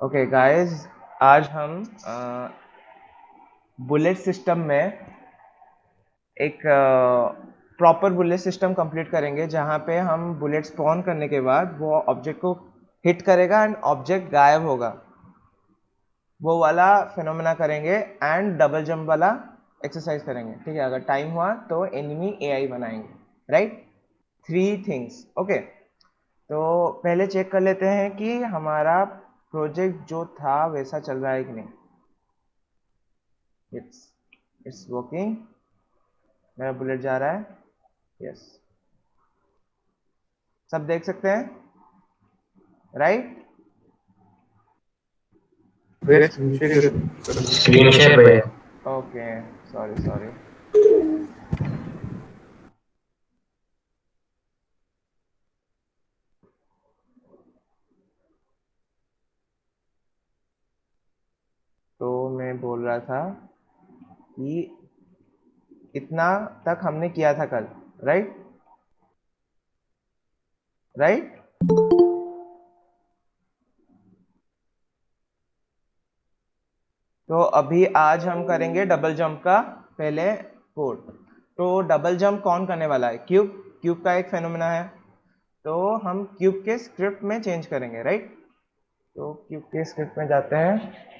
Okay guys, आज हम bullet system में एक प्रॉपर बुलेट सिस्टम कंप्लीट करेंगे जहां पे हम बुलेट स्पॉन करने के बाद वो ऑब्जेक्ट को हिट करेगा एंड ऑब्जेक्ट गायब होगा। वो वाला फिनोमेना करेंगे एंड डबल जंप वाला एक्सरसाइज करेंगे। ठीक है, अगर टाइम हुआ तो एनिमी एआई बनाएंगे। Right, 3 things. ओके, तो पहले चेक कर लेते हैं कि हमारा प्रोजेक्ट जो था वैसा चल रहा है कि नहीं। It's it's working. मेरा बुलेट जा रहा है। यस, सब देख सकते हैं। राइट, Wait, screen share भैया। Okay, sorry sorry. तो मैं बोल रहा था कि इतना तक हमने किया था कल। राइट राइट, तो अभी आज हम करेंगे डबल जंप का पहले कोड। तो डबल जंप कौन करने वाला है? क्यूब। क्यूब का एक फेनोमेना है, तो हम क्यूब के स्क्रिप्ट में चेंज करेंगे। राइट, तो क्यूब के स्क्रिप्ट में जाते हैं।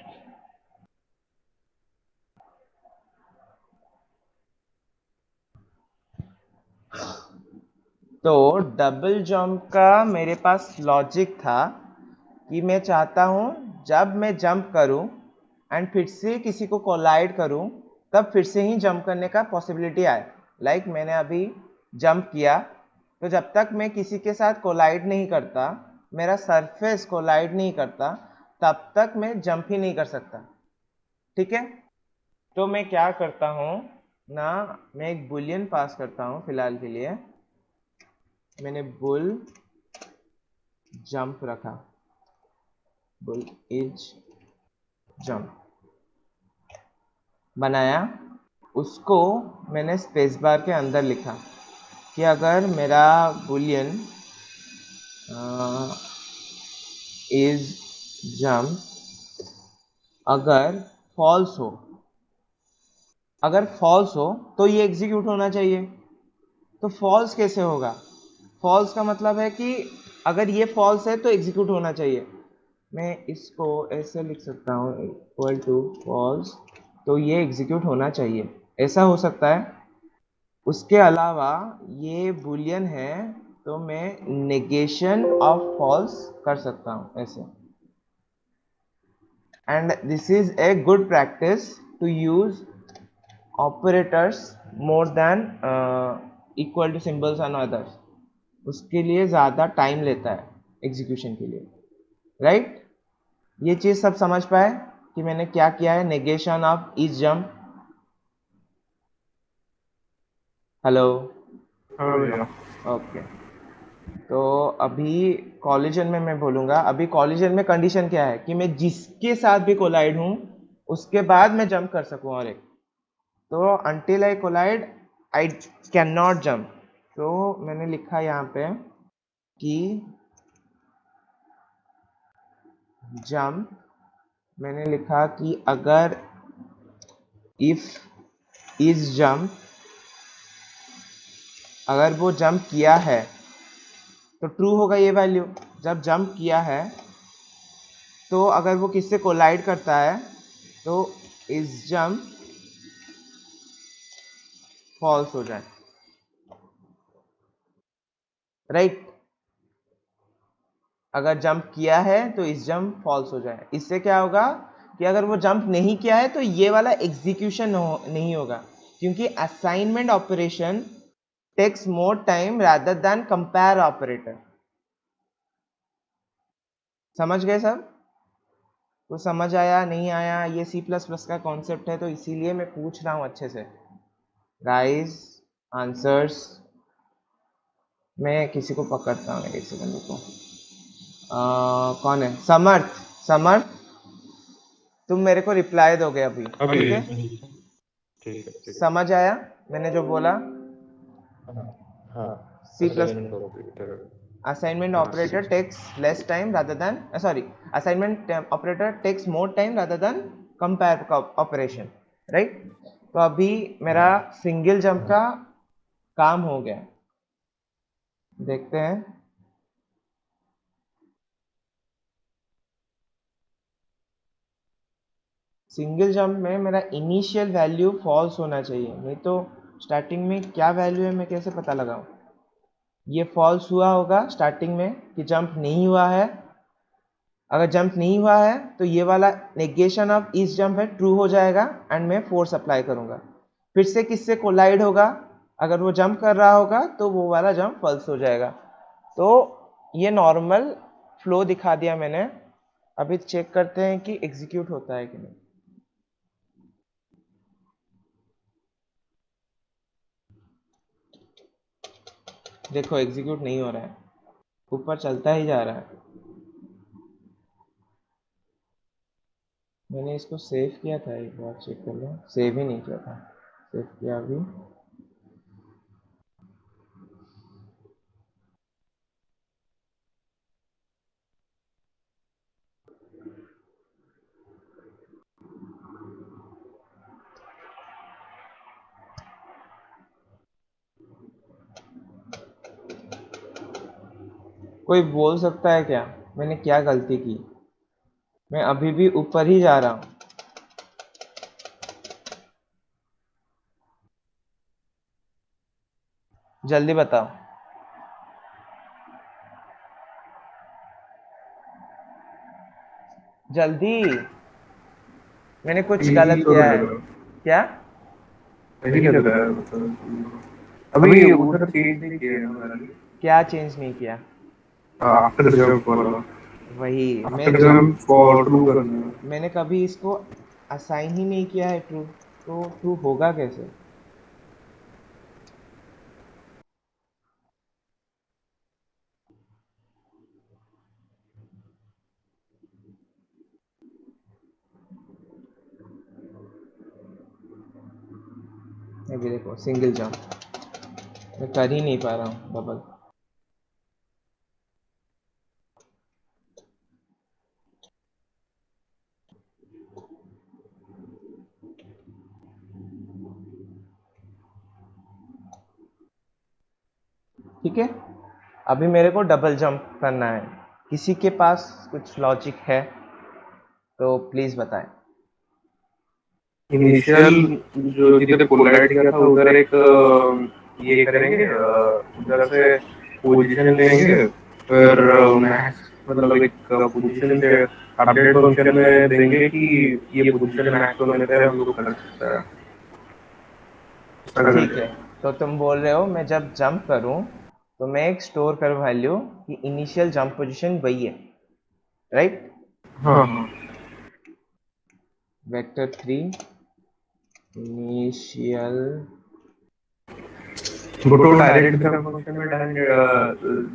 तो डबल जंप का मेरे पास लॉजिक था कि मैं चाहता हूं जब मैं जंप करूं एंड फिर से किसी को कोलाइड करूं तब फिर से ही जंप करने का पॉसिबिलिटी आए। लाइक मैंने अभी जंप किया, तो जब तक मैं किसी के साथ कोलाइड नहीं करता, मेरा सरफेस कोलाइड नहीं करता, तब तक मैं जंप ही नहीं कर सकता। ठीक है, तो मैं क्या करता हूं ना, मैं एक बुलियन पास करता हूं फिलहाल के लिए। मैंने बुल जंप रखा, बुल इज जंप बनाया। उसको मैंने स्पेस बार के अंदर लिखा कि अगर मेरा बुलियन इज जंप अगर फॉल्स हो, अगर फॉल्स हो तो ये एग्जीक्यूट होना चाहिए। तो फॉल्स कैसे होगा? फॉल्स का मतलब है कि अगर ये फॉल्स है तो एग्जीक्यूट होना चाहिए। मैं इसको ऐसे लिख सकता हूँ, इक्वल टू फॉल्स, तो ये एग्जीक्यूट होना चाहिए। ऐसा हो सकता है। उसके अलावा ये बुलियन है, तो मैं नेगेशन ऑफ फॉल्स कर सकता हूँ ऐसे। And this is a good practice to use operators more than equal to symbols and others. उसके लिए ज़्यादा टाइम लेता है एग्जीक्यूशन के लिए। राइट, ये चीज़ सब समझ पाए कि मैंने क्या किया है? Negation of each jump. Hello, हाँ भैया। ओके। तो अभी कॉलिजन में मैं बोलूंगा, अभी कॉलिजन में कंडीशन क्या है कि मैं जिसके साथ भी कोलाइड हूं उसके बाद मैं जंप कर सकूं। और एक, तो until I collide I can not jump. तो मैंने लिखा यहाँ पे कि जंप, मैंने लिखा कि अगर इफ इज जंप, अगर वो जंप किया है तो ट्रू होगा ये वैल्यू। जब जंप किया है तो अगर वो किससे कोलाइड करता है तो इज जंप फॉल्स हो जाए। राइट, अगर जंप किया है तो इस जंप फॉल्स हो जाए। इससे क्या होगा कि अगर वो जंप नहीं किया है तो ये वाला एग्जीक्यूशन नहीं होगा, क्योंकि assignment operation takes more time rather than compare operator. समझ गए सब? तो समझ आया नहीं आया? ये सी प्लस प्लस का कॉन्सेप्ट है, तो इसीलिए मैं पूछ रहा हूँ अच्छे से। Guys, answers. मैं किसी को पकड़ता हूँ, एक सेकंड रुको। कौन है? समर्थ। समर्थ, तुम मेरे को रिप्लाई दोगे अभी। अभी ठीक है, ठीक है ठीक है। समझ आया मैंने जो बोला? हाँ हाँ। सी प्लस, असाइनमेंट कॉपी इधर। assignment operator takes less time rather than assignment operator takes more time rather than compare operation, right? तो अभी मेरा सिंगल जंप का काम हो गया, देखते हैं। सिंगल जंप में मेरा इनिशियल वैल्यू फॉल्स होना चाहिए, नहीं तो स्टार्टिंग में क्या वैल्यू है मैं कैसे पता लगाऊं। ये फॉल्स हुआ होगा स्टार्टिंग में कि जंप नहीं हुआ है। अगर जंप नहीं हुआ है तो ये वाला नेगेशन ऑफ इस जंप है ट्रू हो जाएगा एंड मैं फोर्स अप्लाई करूंगा। फिर से किससे कोलाइड होगा, अगर वो जंप कर रहा होगा तो वो वाला जंप फॉल्स हो जाएगा। तो ये नॉर्मल फ्लो दिखा दिया मैंने। अभी चेक करते हैं कि एग्जीक्यूट होता है कि नहीं। देखो एग्जीक्यूट नहीं हो रहा है, ऊपर चलता ही जा रहा है। मैंने इसको सेव किया था, एक बार चेक कर लो। सेव ही नहीं किया था, सेव किया अभी। कोई बोल सकता है क्या मैंने क्या गलती की? मैं अभी भी ऊपर ही जा रहा हूँ। जल्दी बताओ, जल्दी। मैंने कुछ यही गलत तो किया लग है रहा है, क्या? यही लग रहा है मतलब। अभी उधर चेंज नहीं किया है ना मैंने। क्या चेंज नहीं किया? आफ्टर जंप वाला, वही मैं आफ्टर जंप फॉर ट्रू करना है। मैंने कभी इसको असाइन ही नहीं किया है ट्रू, तो ट्रू होगा कैसे? अभी देखो सिंगल जंप मैं कर ही नहीं पा रहा हूँ डबल। ठीक है, अभी मेरे को डबल जंप करना है। किसी के पास कुछ लॉजिक है तो प्लीज बताएं। इनिशियल जो जिधर कोलाइड किया था उधर एक ये करेंगे, उधर से पोजीशन लेंगे, फिर मैक्स मतलब एक पोजीशन से अपडेट फंक्शन में देंगे कि ये पोजीशन मैक्स होने पे हम लोग कर सकते हैं, ऐसा ठीक करेंगे। है, तो तुम बोल रहे हो मैं जब जंप करूं तो मैं एक स्टोर करूं वैल्यू कि इनिशियल जंप पोजीशन वही है, राइट? हाँ हाँ। Vector 3 initial. वो तो डायरेक्ट जंप फंक्शन में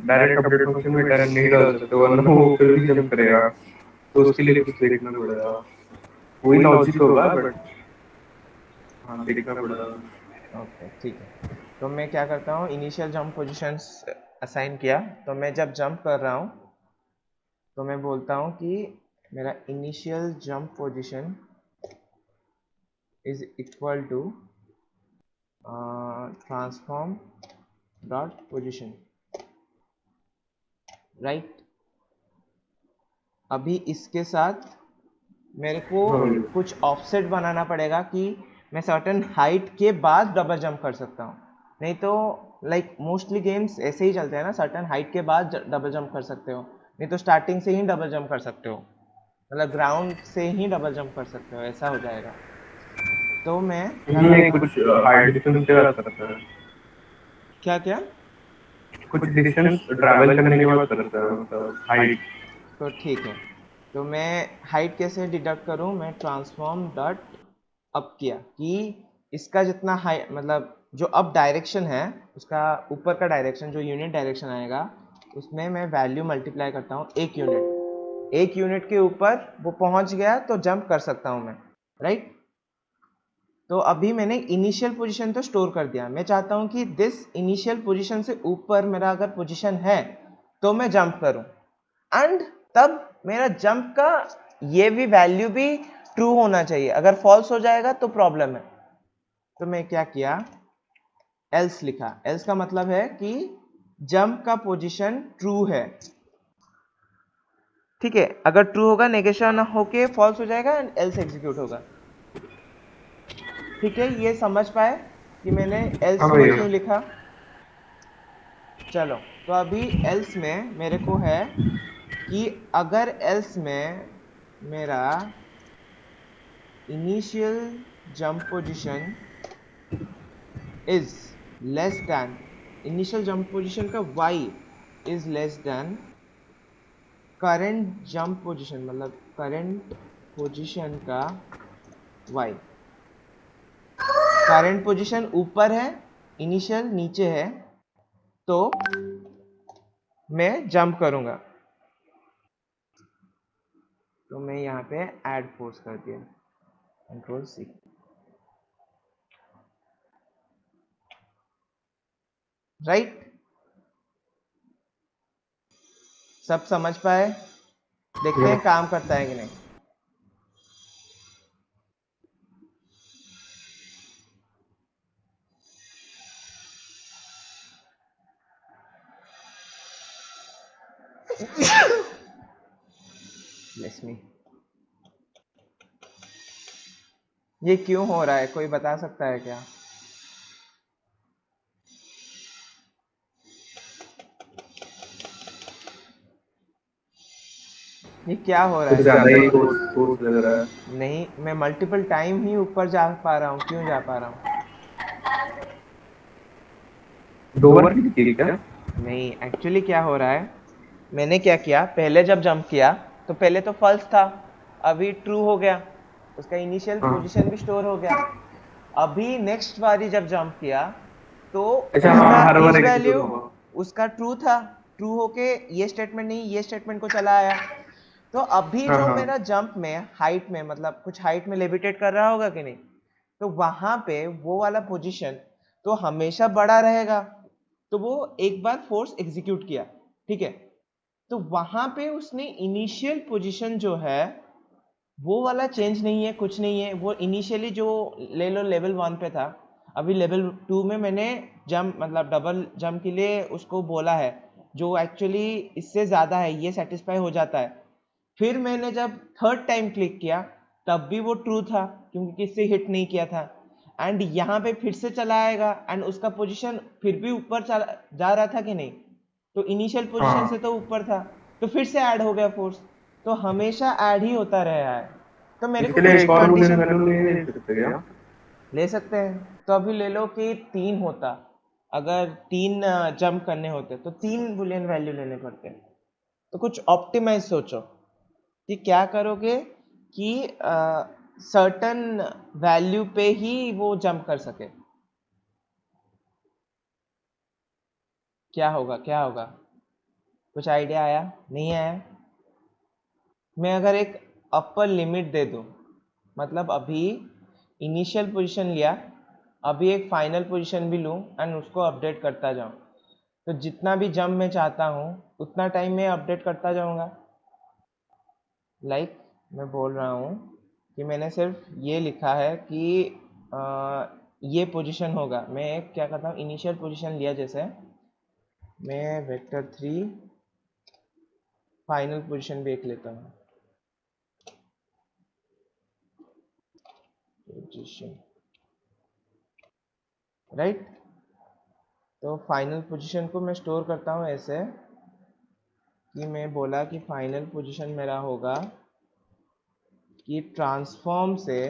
डायरेक्ट अपडेट फंक्शन में डायरेक्ट नहीं डाल सकते, वरना वो फिर भी जंप करेगा, तो उसके लिए कुछ देखना पड़ेगा। वही लॉजिक होगा बट हाँ देखना पड़ेगा। ओके ठीक है, तो मैं क्या करता हूँ, इनिशियल जंप पोजीशंस असाइन किया, तो मैं जब जंप कर रहा हूँ तो मैं बोलता हूँ कि मेरा initial jump position is equal to transform dot position, right? अभी इसके साथ मेरे को हाँ कुछ ऑफसेट बनाना पड़ेगा कि मैं सर्टेन हाइट के बाद डबल जंप कर सकता हूँ। नहीं तो लाइक मोस्टली गेम्स ऐसे ही चलते हैं ना, सर्टेन हाइट के बाद डबल जंप कर सकते हो, नहीं तो स्टार्टिंग से ही डबल जंप कर सकते हो, मतलब ग्राउंड से ही डबल जंप कर सकते हो, ऐसा हो जाएगा। तो मैं क्या नहीं, करता हूँ, कुछ हाइट डिस्टेंस के बाद करता है, क्या क्या? कुछ डिस्टेंस ट्रैवल करने के बाद करता है, मतलब हाइट। तो ठीक है, तो मैं हाइट कैसे डिडक्ट करूं, मैं ट्रांसफॉर्म डॉट अप किया कि इसका जितना हाई मतलब जो अप डायरेक्शन है उसका ऊपर का डायरेक्शन जो यूनिट डायरेक्शन आएगा उसमें मैं वैल्यू मल्टीप्लाई करता हूँ एक यूनिट। एक यूनिट के ऊपर वो पहुंच गया तो जंप कर सकता हूँ मैं, राइट? तो अभी मैंने इनिशियल पोजीशन तो स्टोर कर दिया, मैं चाहता हूँ कि दिस इनिशियल पोजीशन से ऊपर मेरा अगर पोजीशन है तो मैं जंप करूं, एंड तब मेरा जंप का ये भी वैल्यू भी ट्रू होना चाहिए। अगर फॉल्स हो जाएगा तो प्रॉब्लम है। तो मैं क्या किया, एल्स लिखा। एल्स का मतलब है कि जंप का पोजीशन ट्रू है, ठीक है। अगर ट्रू होगा नेगेशन होके फॉल्स हो जाएगा एंड एल्स एग्जीक्यूट होगा, ठीक है। ये समझ पाए कि मैंने हाँ एल्स में भैया। क्यों लिखा। चलो, तो अभी एल्स में मेरे को है कि अगर एल्स में मेरा initial jump position is less than, initial jump position का y is less than current jump position, मतलब करंट पोजीशन का y। करंट पोजीशन ऊपर है, इनिशियल नीचे है, तो मैं जंप करूंगा। तो मैं यहाँ पे ऐड फोर्स कर दिया, कंट्रोल सी। राइट, सब समझ पाए। देखते हैं काम करता है कि नहीं। Bless me। ये क्यों हो रहा है, कोई बता सकता है क्या? ये क्या हो रहा कुछ है, ज्यादा कोई ही बता। फोर्स लग रहा है। नहीं, मैं मल्टीपल टाइम ही ऊपर जा पा रहा हूँ, क्यों जा पा रहा हूँ? 2 बार की थी क्या? नहीं, एक्चुअली क्या हो रहा है, मैंने क्या किया, पहले जब जंप किया तो पहले तो फॉल्स था, अभी ट्रू हो गया, उसका इनिशियल हाँ। पोजीशन भी स्टोर हो गया। अभी नेक्स्ट बारी जब जंप किया तो अच्छा, उसका हाँ, हर बार इस एग्जीक्यूट वैल्यू, होगा। उसका ट्रू था, ट्रू होके ये स्टेटमेंट नहीं ये स्टेटमेंट को चला आया। तो अभी हाँ जो हाँ मेरा जंप में हाइट में, मतलब कुछ हाइट में लेविटेट कर रहा होगा कि नहीं, तो वहां पे वो वाला पोजीशन तो हमेशा बड़ा रहेगा। तो वो एक बार फोर्स एग्जीक्यूट किया, ठीक है, तो वहां पे उसने इनिशियल पोजीशन जो है वो वाला चेंज नहीं है, कुछ नहीं है। वो इनिशियली जो ले लो लेवल 1 पे था, अभी लेवल 2 में मैंने जंप, मतलब डबल जंप के लिए उसको बोला है, जो एक्चुअली इससे ज़्यादा है, ये सेटिस्फाई हो जाता है। फिर मैंने जब थर्ड टाइम क्लिक किया तब भी वो ट्रू था, क्योंकि किससे हिट नहीं किया था। एंड यहाँ पे फिर से चला आएगा एंड उसका पोजीशन फिर भी ऊपर चला जा रहा था कि नहीं, तो इनिशियल पोजीशन से हाँ। तो ऊपर था, तो फिर से ऐड हो गया फोर्स। तो हमेशा ऐड ही होता रहा है। तो मेरे को इसके लिए कुछ एक और बुलियन कंडीशन वैल्यू नहीं दे सकते क्या? ले सकते हैं। तो अभी ले लो कि 3 होता, अगर 3 जंप करने होते तो 3 बुलियन वैल्यू लेने पड़ते। तो कुछ ऑप्टिमाइज सोचो कि क्या करोगे कि सर्टन वैल्यू पे ही वो जंप कर सके। क्या होगा, क्या होगा, कुछ आइडिया आया, नहीं आया? मैं अगर एक अपर लिमिट दे दूं, मतलब अभी इनिशियल पोजीशन लिया, अभी एक फाइनल पोजीशन भी लूं एंड उसको अपडेट करता जाऊं, तो जितना भी जंप मैं चाहता हूं उतना टाइम मैं अपडेट करता जाऊंगा। लाइक मैं बोल रहा हूं कि मैंने सिर्फ ये लिखा है कि ये पोजीशन होगा। मैं एक क्या करता हूँ, इनिशियल पोजीशन लिया, जैसे मैं वेक्टर 3 फाइनल पोजीशन भी एक लेता हूँ, पोजीशन, राइट। तो फाइनल पोजीशन को मैं स्टोर करता हूँ ऐसे कि मैं बोला कि फाइनल पोजीशन मेरा होगा कि ट्रांसफॉर्म से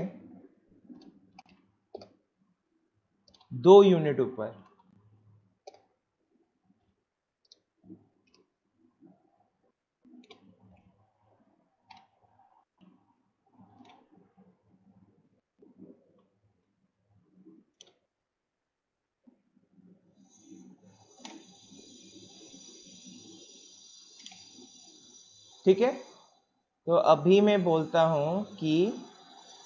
2 यूनिट ऊपर, ठीक है। तो अभी मैं बोलता हूँ कि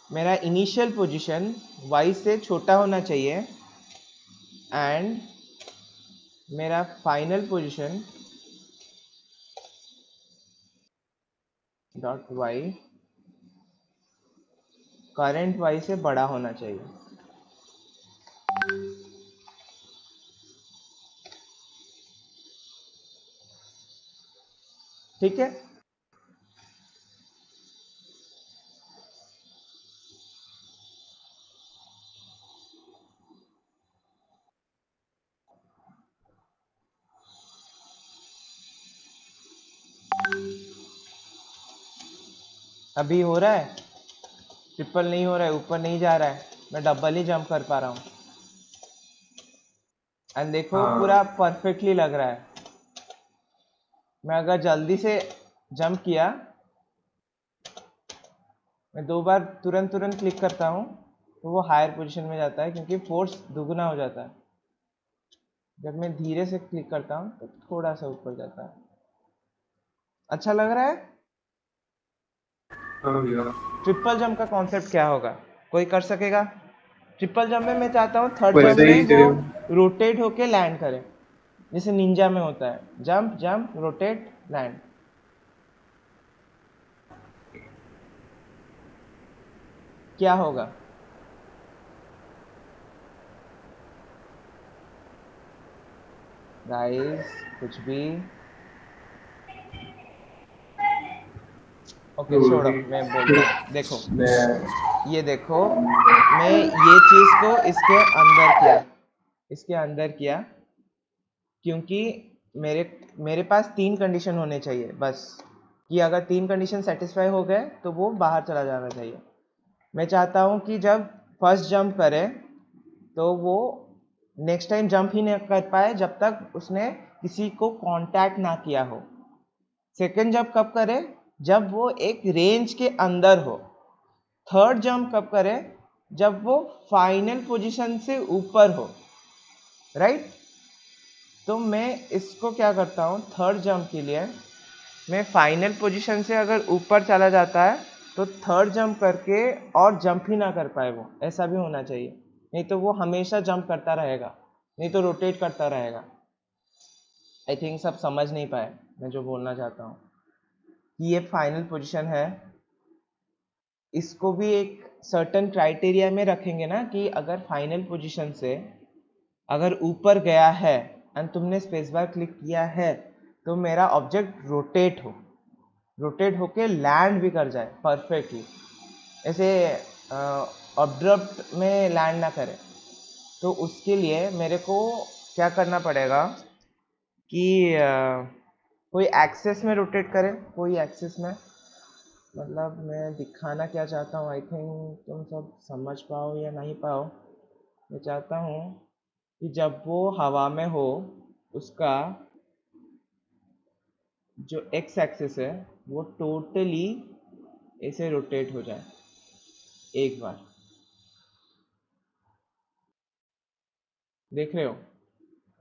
मेरा इनिशियल पोजीशन y से छोटा होना चाहिए एंड मेरा final position dot Y current Y से बड़ा होना चाहिए। ठीक है, अभी हो रहा है, ट्रिपल नहीं हो रहा है, ऊपर नहीं जा रहा है, मैं डबल ही जंप कर पा रहा हूँ। एंड देखो हाँ पूरा परफेक्टली लग रहा है। मैं अगर जल्दी से जंप किया, मैं 2 बार तुरंत तुरंत क्लिक करता हूँ तो वो हायर पोजीशन में जाता है, क्योंकि फोर्स दुगना हो जाता है। जब मैं धीरे से क्लिक करता हूँ तो थोड़ा सा ऊपर जाता है। अच्छा लग रहा है। हाँ भैया। ट्रिपल जंप का कॉन्सेप्ट क्या होगा, कोई कर सकेगा? ट्रिपल जंप में मैं चाहता हूँ थर्ड जंप वैसे में ही वो सेम। रोटेट होके लैंड करे, जैसे निंजा में होता है, जंप जंप रोटेट लैंड। क्या होगा? गाइस कुछ भी। ओके तो छोड़ो, मैं बोलता हूँ, देखो मैं ये देखो, मैं ये चीज को इसके अंदर किया, क्योंकि मेरे मेरे पास 3 कंडीशन होने चाहिए बस, कि अगर 3 कंडीशन सेटिस्फाई हो गए तो वो बाहर चला जाना चाहिए। मैं चाहता हूँ कि जब फर्स्ट जंप करे तो वो नेक्स्ट टाइम जंप ही नहीं कर पाए जब तक उसने किसी को कांटेक्ट ना किया हो। सेकंड जंप कब करे? जब वो एक रेंज के अंदर हो। थर्ड जंप कब करे? जब वो फाइनल पोजीशन से ऊपर हो। राइट? तो मैं इसको क्या करता हूँ, थर्ड जंप के लिए मैं फाइनल पोजीशन से अगर ऊपर चला जाता है तो थर्ड जंप करके और जंप ही ना कर पाए वो, ऐसा भी होना चाहिए। नहीं तो वो हमेशा जंप करता रहेगा, नहीं तो रोटेट करता रहेगा। आई थिंक सब समझ नहीं पाए मैं जो बोलना चाहता हूँ, कि ये फाइनल पोजीशन है। इसको भी एक सर्टेन क्राइटेरिया में रखेंगे ना, कि अगर फाइनल पोजीशन से अगर ऊपर गया है एंड तुमने स्पेस बार क्लिक किया है तो मेरा ऑब्जेक्ट रोटेट होके लैंड भी कर जाए परफेक्टली, ऐसे अब्रप्ट में लैंड ना करे। तो उसके लिए मेरे को क्या करना पड़ेगा कि कोई एक्सेस में रोटेट करे, कोई एक्सेस में, मतलब मैं दिखाना क्या चाहता हूँ, आई थिंक तुम सब समझ पाओ या नहीं पाओ। मैं चाहता हूँ कि जब वो हवा में हो उसका जो एक्स एक्सिस है वो टोटली ऐसे रोटेट हो जाए एक बार। देख रहे हो,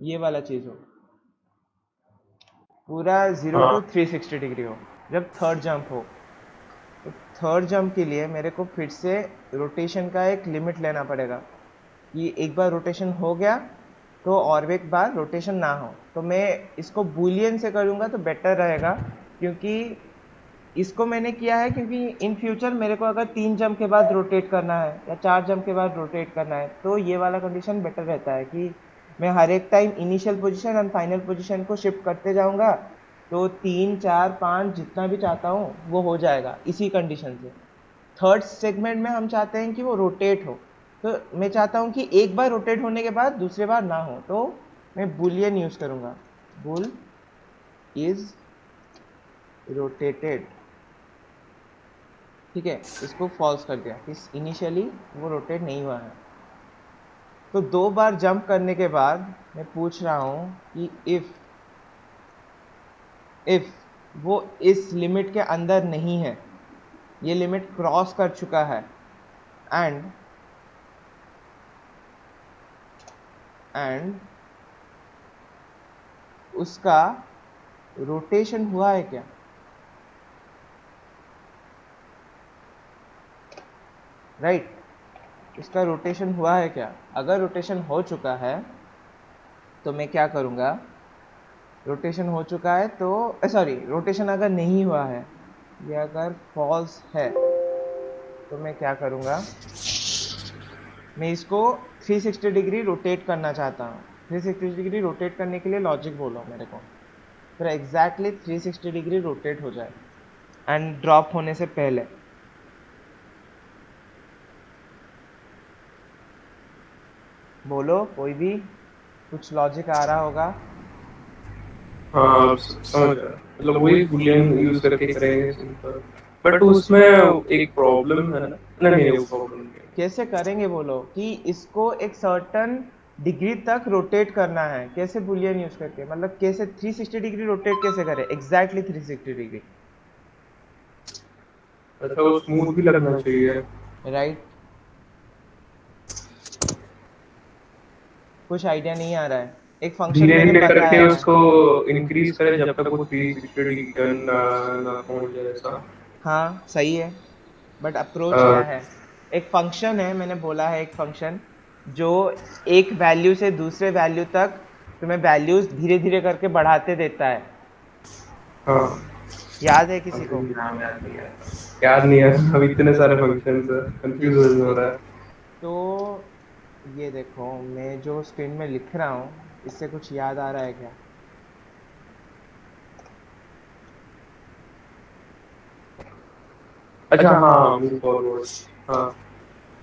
ये वाला चीज़ हो, पूरा 0 to 360 डिग्री हो। जब थर्ड जंप हो तो थर्ड जंप के लिए मेरे को फिर से रोटेशन का एक लिमिट लेना पड़ेगा, कि एक बार रोटेशन हो गया तो और एक बार रोटेशन ना हो। तो मैं इसको बूलियन से करूँगा तो बेटर रहेगा, क्योंकि इसको मैंने किया है क्योंकि इन फ्यूचर मेरे को अगर 3 जंप के बाद रोटेट करना है या 4 जंप के बाद रोटेट करना है तो ये वाला कंडीशन बेटर रहता है, कि मैं हर एक time initial position and final position को शिफ्ट करते जाऊंगा, तो 3 4 5 जितना भी चाहता हूँ वो हो जाएगा इसी कंडीशन से। थर्ड सेगमेंट में हम चाहते हैं कि वो रोटेट हो, तो मैं चाहता हूँ कि एक बार रोटेट होने के बाद दूसरे बार ना हो, तो मैं बुलियन यूज करूंगा, बुल इज रोटेटेड। ठीक है, इसको फॉल्स कर दिया कि इनिशियली वो रोटेट नहीं हुआ है। तो 2 बार जंप करने के बाद मैं पूछ रहा हूँ कि इफ वो इस लिमिट के अंदर नहीं है, ये लिमिट क्रॉस कर चुका है, एंड एंड उसका रोटेशन हुआ है क्या? राइट, उसका रोटेशन हुआ है क्या? अगर रोटेशन हो चुका है तो मैं क्या करूँगा, रोटेशन हो चुका है तो सॉरी, रोटेशन अगर नहीं हुआ है ये अगर फॉल्स है तो मैं क्या करूँगा, मैं इसको 360 डिग्री रोटेट करना चाहता हूँ। 360 डिग्री रोटेट करने के लिए लॉजिक बोलो मेरे को, फिर एग्जैक्टली 360 डिग्री रोटेट हो जाए एंड ड्रॉप होने से पहले। बोलो कोई भी, कुछ लॉजिक आ रहा होगा। हाँ समझ रहा, मतलब वही बुलियन यूज करके करेंगे सिंपल, बट उसमें एक प्रॉब्लम है ना। नहीं नहीं, वो प्रॉब्लम नहीं है। कैसे करेंगे बोलो, कि इसको एक सर्टन डिग्री तक रोटेट करना है, कैसे बुलियन यूज करके, मतलब कैसे 360 डिग्री रोटेट कैसे करें, एग्जैक्टली 360 डिग्री, अच्छा, वो स्मूथ भी लगना चाहिए। राइट। कुछ आइडिया नहीं आ रहा है, एक फंक्शन धीरे मैंने धीरे करके बताया है। उसको इंक्रीज करें जब तक वो 360 डिग्री ना पहुंच जाए ऐसा। हाँ सही है, बट अप्रोच क्या अ, है, एक फंक्शन है, मैंने बोला है एक फंक्शन जो एक वैल्यू से दूसरे वैल्यू तक तुम्हें वैल्यूज धीरे धीरे करके बढ़ाते देता है। हाँ, याद है किसी को? अभी नाम याद नहीं है। याद नहीं है, अब इतने सारे फंक्शंस है, कंफ्यूज हो रहा है। तो ये देखो, मैं जो स्क्रीन में लिख रहा हूँ इससे कुछ याद आ रहा है क्या? अच्छा हाँ, मूव फॉरवर्ड। हाँ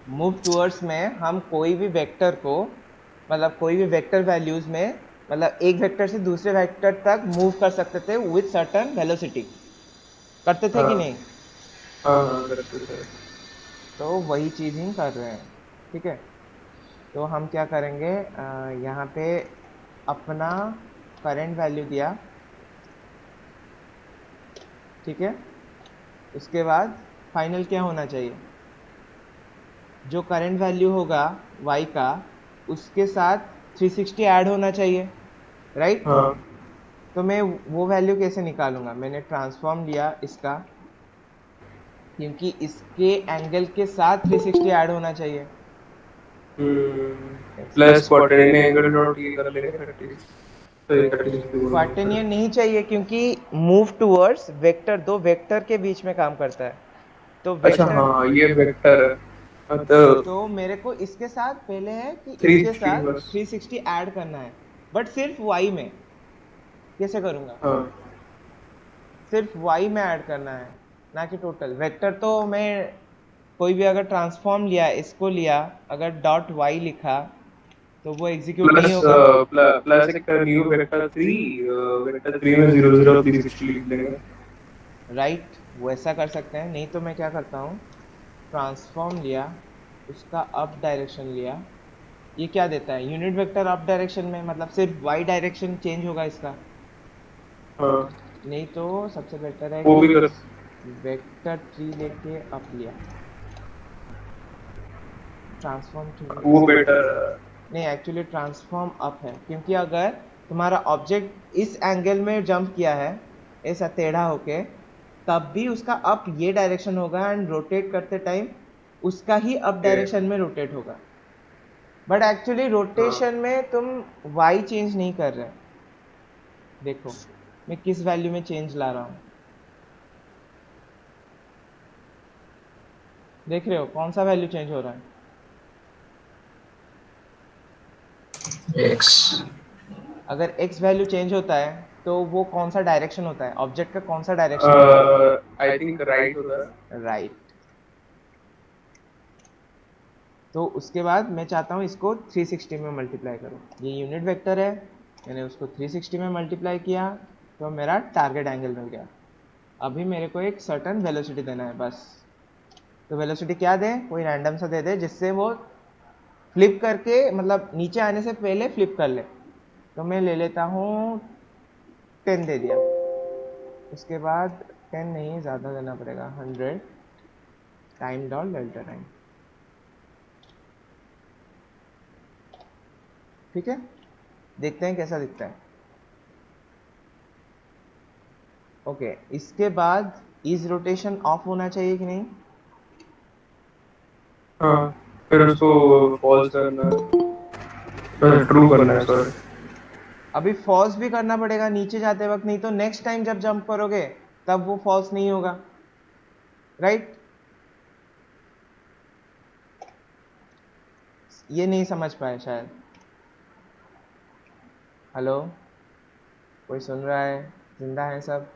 मूव टूवर्ड्स में हम कोई भी वेक्टर को, मतलब कोई भी वेक्टर वैल्यूज में, मतलब एक वेक्टर से दूसरे वेक्टर तक मूव कर सकते थे विथ सर्टेन वेलोसिटी, करते थे कि हाँ नहीं? हाँ हाँ, करते थे। तो वही चीज ही कर रहे हैं, ठीक है। तो हम क्या करेंगे, यहाँ पे अपना करंट वैल्यू दिया, ठीक है। उसके बाद फाइनल क्या होना चाहिए, जो करंट वैल्यू होगा y का, उसके साथ 360 ऐड होना चाहिए, राइट। हाँ तो मैं वो वैल्यू कैसे निकालूंगा, मैंने ट्रांसफॉर्म लिया इसका, क्योंकि इसके एंगल के साथ 360 ऐड होना चाहिए। प्लस क्वार्टर एंगल डॉट ये कर लेंगे 30, तो ये 30 बोल रहा हूँ फिर। क्वार्टेनियन नहीं चाहिए, क्योंकि मूव टूवर्ड्स वेक्टर, दो वेक्टर के बीच में काम करता है, तो अच्छा वेक्टर। हाँ, ये वेक्टर है। हाँ, तो तो मेरे को इसके साथ पहले है कि इसके 360 साथ बस। 360 ऐड करना है, बट सिर्फ y में। कैसे करूंगा, हाँ सिर्फ y में ऐड करना है, ना कि टोटल वेक्टर। तो मैं कोई भी अगर ट्रांसफॉर्म लिया, इसको लिया, अगर डॉट y लिखा तो वो एग्जीक्यूट नहीं प्लस होगा। प्लस एक न्यू वेक्टर 3, वेक्टर 3 में 0 0 360 लिख देंगे। राइट, वैसा कर सकते हैं, नहीं तो मैं क्या करता हूँ, ट्रांसफॉर्म लिया, उसका अप डायरेक्शन लिया, ये क्या देता है, यूनिट वेक्टर अप डायरेक्शन में, मतलब सिर्फ y डायरेक्शन चेंज होगा इसका। हाँ, नहीं तो सबसे बेटर है वो कि भी कर। वेक्टर 3 लेके अप लिया, ट्रांसफॉर्म 3 वो लेके। बेटर। नहीं, एक्चुअली ट्रांसफॉर्म अप है, क्योंकि अगर तुम्हारा ऑब्जेक्ट इस एंगल में जंप किया है, ऐसा टेढ़ा होके, तब भी उसका अप ये डायरेक्शन होगा, एंड रोटेट करते टाइम उसका ही अप ओके। डायरेक्शन में रोटेट होगा। बट एक्चुअली हाँ रोटेशन में तुम y चेंज नहीं कर रहे। देखो मैं किस वैल्यू में चेंज ला रहा हूँ, देख रहे हो कौन सा वैल्यू चेंज हो रहा है? एक्स। अगर x वैल्यू चेंज होता है तो वो कौन सा डायरेक्शन होता है, ऑब्जेक्ट का कौन सा डायरेक्शन होता आई थिंक राइट होता है। है, राइट। तो उसके बाद मैं चाहता हूँ इसको 360 में मल्टीप्लाई करूँ, ये यूनिट वेक्टर है, मैंने उसको 360 में मल्टीप्लाई किया, तो मेरा टारगेट एंगल मिल गया। अभी मेरे को एक सर्टन वेलोसिटी देना है बस। तो वेलोसिटी क्या दे, कोई रैंडम सा दे दे जिससे वो फ्लिप करके, मतलब नीचे आने से पहले फ्लिप कर ले। तो मैं ले लेता हूँ 10 दे दिया, उसके बाद 10 नहीं, ज़्यादा देना पड़ेगा, 100 टाइम डॉट डेल्टा टाइम, ठीक है। देखते हैं कैसा दिखता है। ओके, इसके बाद इज रोटेशन ऑफ होना चाहिए कि नहीं? हाँ, फिर उसको पॉज करना है, ट्रू करना है सॉरी। अभी फॉल्स भी करना पड़ेगा नीचे जाते वक्त, नहीं तो नेक्स्ट टाइम जब जंप करोगे तब वो फॉल्स नहीं होगा। राइट? ये नहीं समझ पाए शायद। हेलो, कोई सुन रहा है? जिंदा है सब?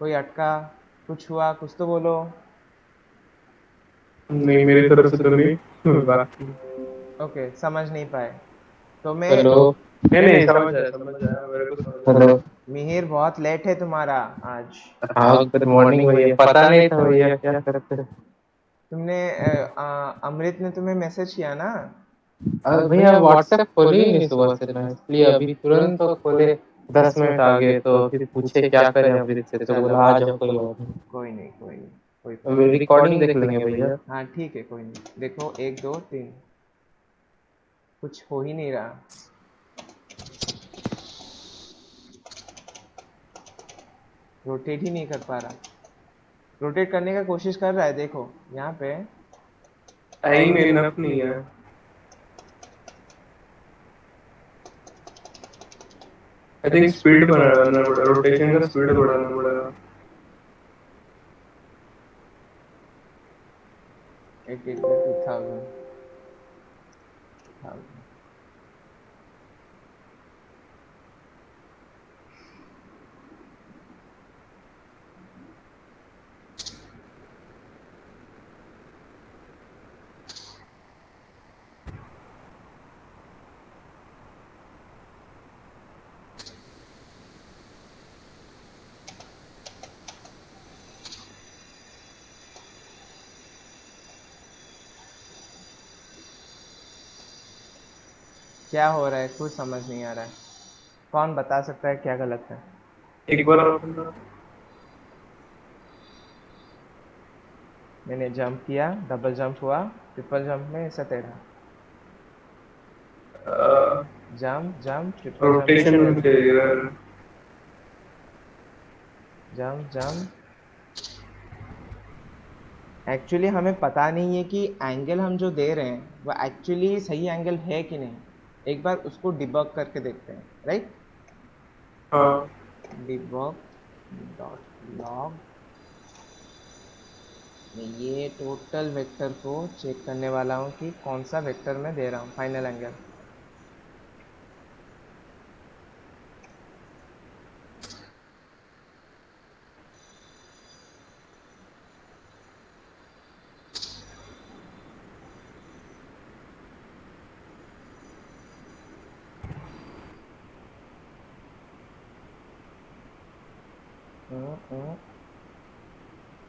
कोई अटका? कुछ हुआ? कुछ तो बोलो। नहीं, मेरी तरफ से तो नहीं। बाकी ओके, समझ नहीं पाए तो मैं। हेलो। नहीं नहीं, समझ आया, मेरे को समझ आया। हेलो। मिहिर, बहुत लेट है तुम्हारा आज। हाँ, गुड मॉर्निंग भैया। पता नहीं था भैया, क्या करते। तुमने अमृत ने तुम्हें मैसेज किया ना? भैया व्हाट्सएप खोले ही नहीं सुबह से ना, इसलिए अभी तुरंत तो खोले। 10 मिनट आगे तो फिर पूछे क्या करें अमृत से, तो बोला आ जाओ, कोई बात नहीं। कोई नहीं, कोई नहीं, कोई अभी प्रॉब्लम। रिकॉर्डिंग देख लेंगे भैया। हाँ ठीक है, कोई नहीं। देखो, 1 2 3, कुछ हो ही नहीं रहा। रोटेट ही नहीं कर पा रहा। रोटेट करने का कोशिश कर रहा है, देखो यहाँ पे। टाइम इनफ नहीं है। आई थिंक स्पीड बढ़ाना पड़ेगा, रोटेशन का स्पीड बढ़ाना पड़ेगा। 2000। क्या हो रहा है? कुछ समझ नहीं आ रहा है। कौन बता सकता है क्या गलत है? एक बार और बोलना। मैंने जंप किया, डबल जंप हुआ, ट्रिपल जंप में ऐसा तेरा। जंप जंप, ट्रिपल जंप में रोटेशन में तेरा। चाहिए। Jump jump. एक्चुअली हमें पता नहीं है कि एंगल हम जो दे रहे हैं वो एक्चुअली सही एंगल है कि नहीं। एक बार उसको डिबग करके देखते हैं, राइट? हाँ, डिबग डॉट लॉग। मैं ये टोटल वेक्टर को चेक करने वाला हूँ कि कौन सा वेक्टर मैं दे रहा हूँ फाइनल एंगल।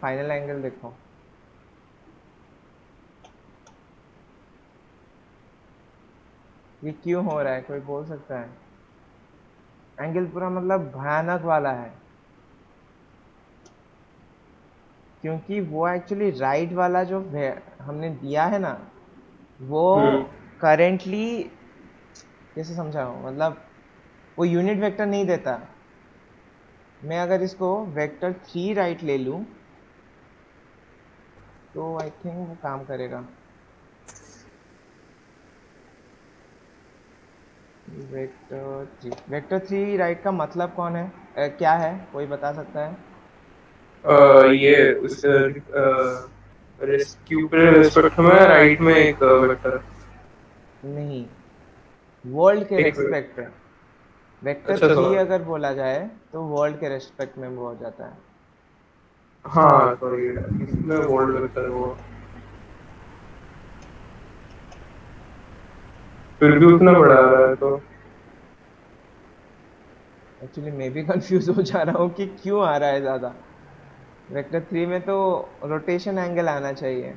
फाइनल एंगल देखो। ये क्यों हो रहा है, कोई बोल सकता है? एंगल पूरा मतलब भयानक वाला है, क्योंकि वो एक्चुअली राइट वाला जो हमने दिया है ना, वो करेंटली कैसे समझाऊं, मतलब वो यूनिट वेक्टर नहीं देता। मैं अगर इसको वेक्टर 3 राइट ले लूं तो आई थिंक वो काम करेगा। वेक्टर 3 राइट का मतलब कौन है? क्या है, कोई बता सकता है? ये उस रेस्क्यू पे रिस्पेक्ट में राइट में एक वेक्टर। नहीं, वर्ल्ड के एक रेस्पेक्ट पे। वेक्टर अच्छा, 3 सॉरी। अगर बोला जाए तो वर्ल्ड के रेस्पेक्ट में वो हो जाता है। हाँ सॉरी, इसमें वर्ल्ड वेक्टर है वो। फिर भी उतना बड़ा आ रहा है तो। एक्चुअली मैं भी कंफ्यूज हो जा रहा हूँ कि क्यों आ रहा है ज़्यादा। वेक्टर 3 में तो रोटेशन एंगल आना चाहिए।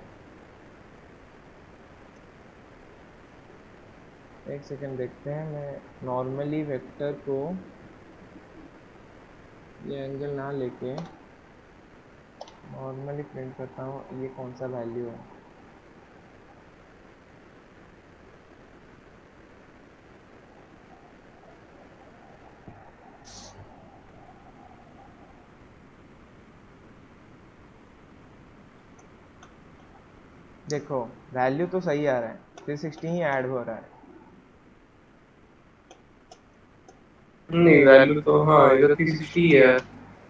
एक सेकंड देखते हैं। मैं नॉर्मली वेक्टर को ये एंगल ना लेके नॉर्मली प्रिंट करता हूँ, ये कौन सा वैल्यू है। देखो, वैल्यू तो सही आ रहा है, 360 ही ऐड हो रहा है। नहीं, वैल्यू तो हाँ इधर 360 है।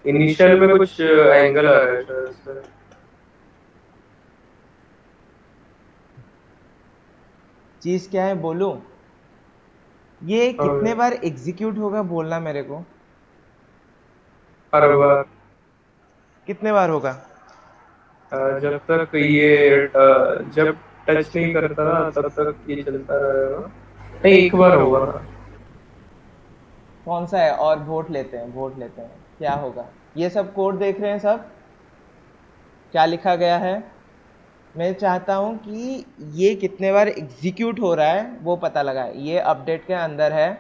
इनिशियल में कुछ एंगल आ रहा है शायद से। चीज क्या है बोलूं? ये कितने हाँ, बार एग्जीक्यूट होगा बोलना मेरे को। हर बार कितने बार होगा? जब तक जब टच नहीं करता ना तब तक ये चलता रहेगा। नहीं, एक बार होगा ना। कौन सा है? और वोट लेते हैं, वोट लेते हैं, क्या होगा? ये सब कोड देख रहे हैं सब, क्या लिखा गया है? मैं चाहता हूं कि ये कितने बार एग्जीक्यूट हो रहा है वो पता लगाए। ये अपडेट के अंदर है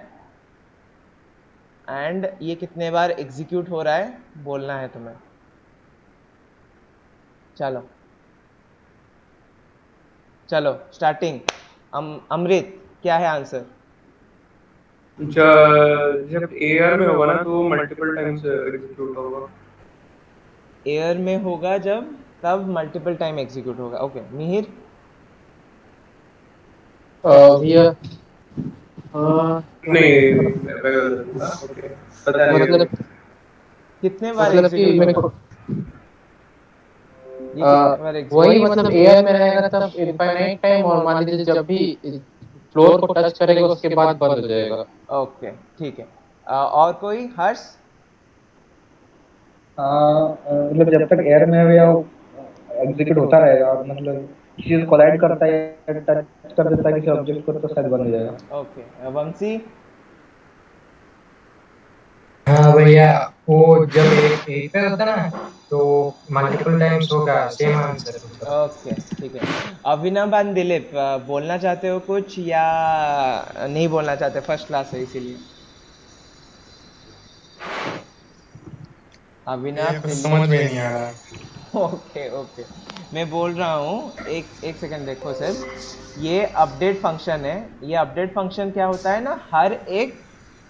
एंड ये कितने बार एग्जीक्यूट हो रहा है बोलना है तुम्हें। चलो चलो स्टार्टिंग। अमृत, क्या है आंसर? जब एआर में होगा ना तो मल्टीपल टाइम्स एग्जीक्यूट होगा। एयर में होगा जब, तब मल्टीपल टाइम एग्जीक्यूट होगा। ओके मिहिर। भैया नहीं, मैं गलत था। ओके, पता नहीं। मतलब कितने बार मतलब कि एग्जीक्यूट मेरे होगा? को ये कितने बार एग्जीक्यूट? वही मतलब एआर में रहेगा तब इनफाइनाइट टाइम, और मान लीजिए जब भी फ्लोर को टच करेगा उसके बाद बंद हो जाएगा। ओके ठीक है। और कोई? हर्ष। मतलब जब तक एयर में है या एग्जीक्यूट होता रहेगा, और मतलब किसी से कोलाइड करता है या टच कर देता है किसी ऑब्जेक्ट को तो शायद बंद हो जाएगा। ओके वंशी। हाँ भैया, वो जब एक एक पे होता है ना तो मल्टीपल टाइम्स होगा, सेम आंसर मतलब। ओके ठीक है। अभिनव एंड दिलीप, बोलना चाहते हो कुछ या नहीं बोलना चाहते? फर्स्ट क्लास है इसीलिए। अभिनव, ये कुछ दिलीप। समझ में नहीं आ रहा। ओके ओके, मैं बोल रहा हूँ, एक एक सेकंड देखो सिर्फ। ये अपडेट फंक्शन है। ये अपडेट फंक्शन क्या होता है ना, हर एक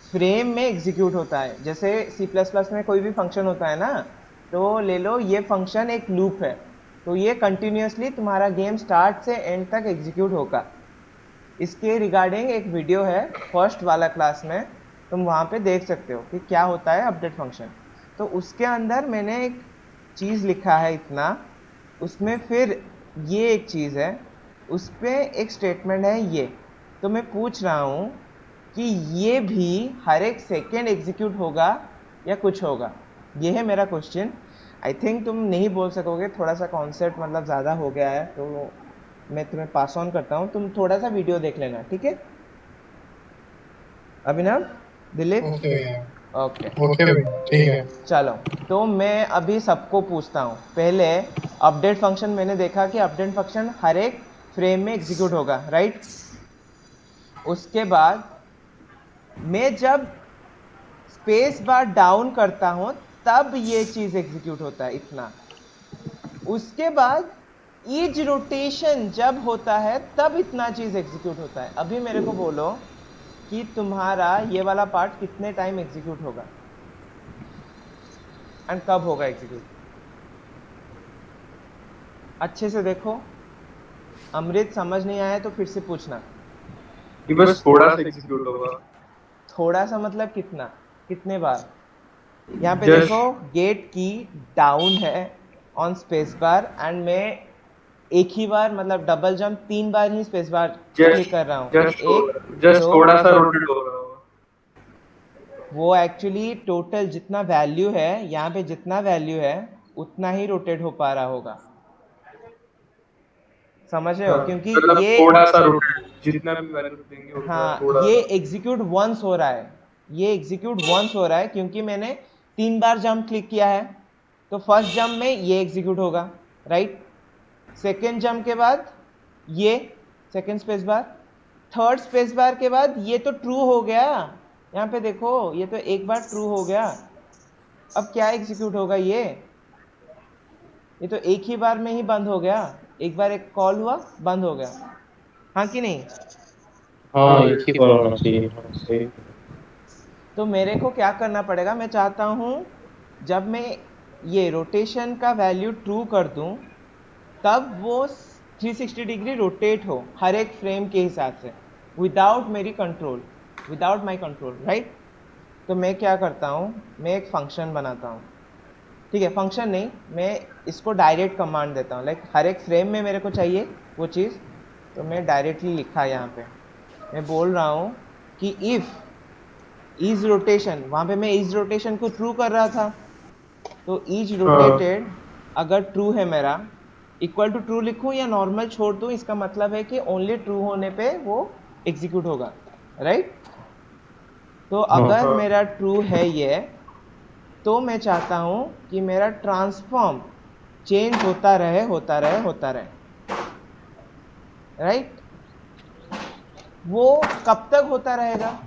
फ्रेम में एग्जीक्यूट होता है। जैसे सी प्लस प्लस में कोई भी फंक्शन होता है ना, तो ले लो ये फंक्शन एक लूप है, तो ये कंटिन्यूसली तुम्हारा गेम स्टार्ट से एंड तक एग्जीक्यूट होगा। इसके रिगार्डिंग एक वीडियो है फर्स्ट वाला क्लास में, तुम वहाँ पे देख सकते हो कि क्या होता है अपडेट फंक्शन। तो उसके अंदर मैंने एक चीज़ लिखा है इतना, उसमें फिर ये एक चीज़ है, उस पर एक स्टेटमेंट है ये। तो मैं पूछ रहा हूँ कि ये भी हर एक सेकेंड एग्जीक्यूट होगा या कुछ होगा? ये है मेरा क्वेश्चन। आई थिंक तुम नहीं बोल सकोगे, थोड़ा सा कॉन्सेप्ट मतलब ज़्यादा हो गया है, तो मैं तुम्हें पास ऑन करता हूँ, तुम थोड़ा सा वीडियो देख लेना, ठीक है? अभिनव, दिलीप। ओके भैया। ओके ओके भैया, ठीक है। चलो, तो मैं अभी सबको पूछता हूँ। पहले अपडेट फंक्शन मैंने देखा कि अपडेट फंक्शन हर एक फ्रेम में एग्जीक्यूट होगा, राइट? उसके बाद मैं जब स्पेस बार डाउन करता हूँ तब ये चीज़ एग्जीक्यूट होता है, इतना। उसके बाद ईज रोटेशन जब होता है तब इतना चीज़ एग्जीक्यूट होता है। अभी मेरे को बोलो कि तुम्हारा ये वाला पार्ट कितने टाइम एग्जीक्यूट होगा एंड कब होगा एग्जीक्यूट? अच्छे से देखो। अमृत, समझ नहीं आया तो फिर से पूछना। ये बस थोड़ा सा एग्जीक्यूट होगा। थोड़ा सा मतलब कितना? कितने बार? यहाँ पे देखो, जस्ट गेट की डाउन है ऑन स्पेस बार, एंड मैं एक ही बार मतलब डबल जंप 3 बार ही स्पेस बार क्लिक जस्ट कर रहा हूँ। जस्ट एक, जस्ट दो। थोड़ा सा रोटेट हो रहा होगा। वो एक्चुअली टोटल जितना वैल्यू है, यहाँ पे जितना वैल्यू है उतना ही रोटेट हो पा रहा होगा। समझ रहे हो? हाँ, क्योंकि मतलब ये, थोड़ा सा रोटेट, जितना भी वैल्यू देंगे उतना हाँ, थोड़ा ये सा। एग्जीक्यूट वंस हो रहा है। ये एग्जीक्यूट वंस हो रहा है क्योंकि मैंने 3 बार जंप क्लिक किया है। तो फर्स्ट जंप में ये एग्जीक्यूट होगा, राइट? सेकेंड जंप के बाद ये, second space bar. Third space bar के बाद ये तो ट्रू हो गया। यहाँ पे देखो, ये तो एक बार ट्रू हो गया। अब क्या एग्जीक्यूट होगा? ये तो एक ही बार में ही बंद हो गया। एक बार एक कॉल हुआ, बंद हो गया। हाँ कि नहीं? हाँ, हाँ एक ही बार होना चाहिए, हाँ सही। तो मेरे को क्या करना पड़ेगा? मैं चाहता हूँ जब मैं ये रोटेशन का वैल्यू ट्रू कर दूँ तब वो 360 डिग्री रोटेट हो हर एक फ्रेम के हिसाब से, विदाउट मेरी control, without my control, right? तो मैं क्या करता हूँ, मैं एक फंक्शन बनाता हूँ। ठीक है, फंक्शन नहीं, मैं इसको डायरेक्ट कमांड देता हूँ, लाइक हर एक फ्रेम में मेरे को चाहिए वो चीज़, तो मैं डायरेक्टली लिखा है यहाँ पे। मैं बोल रहा हूँ कि इफ इज रोटेशन, वहाँ पे मैं इज रोटेशन को ट्रू कर रहा था, तो इज रोटेटेड अगर ट्रू है मेरा, इक्वल टू ट्रू लिखूं या नॉर्मल छोड़ दूं, इसका मतलब है कि ओनली ट्रू होने पे वो एग्जीक्यूट होगा, राइट। तो अगर मेरा ट्रू है ये, तो मैं चाहता हूं कि मेरा ट्रांसफॉर्म चेंज होता रहे होता रहे होता रहे, राइट। वो कब तक होता रहेगा?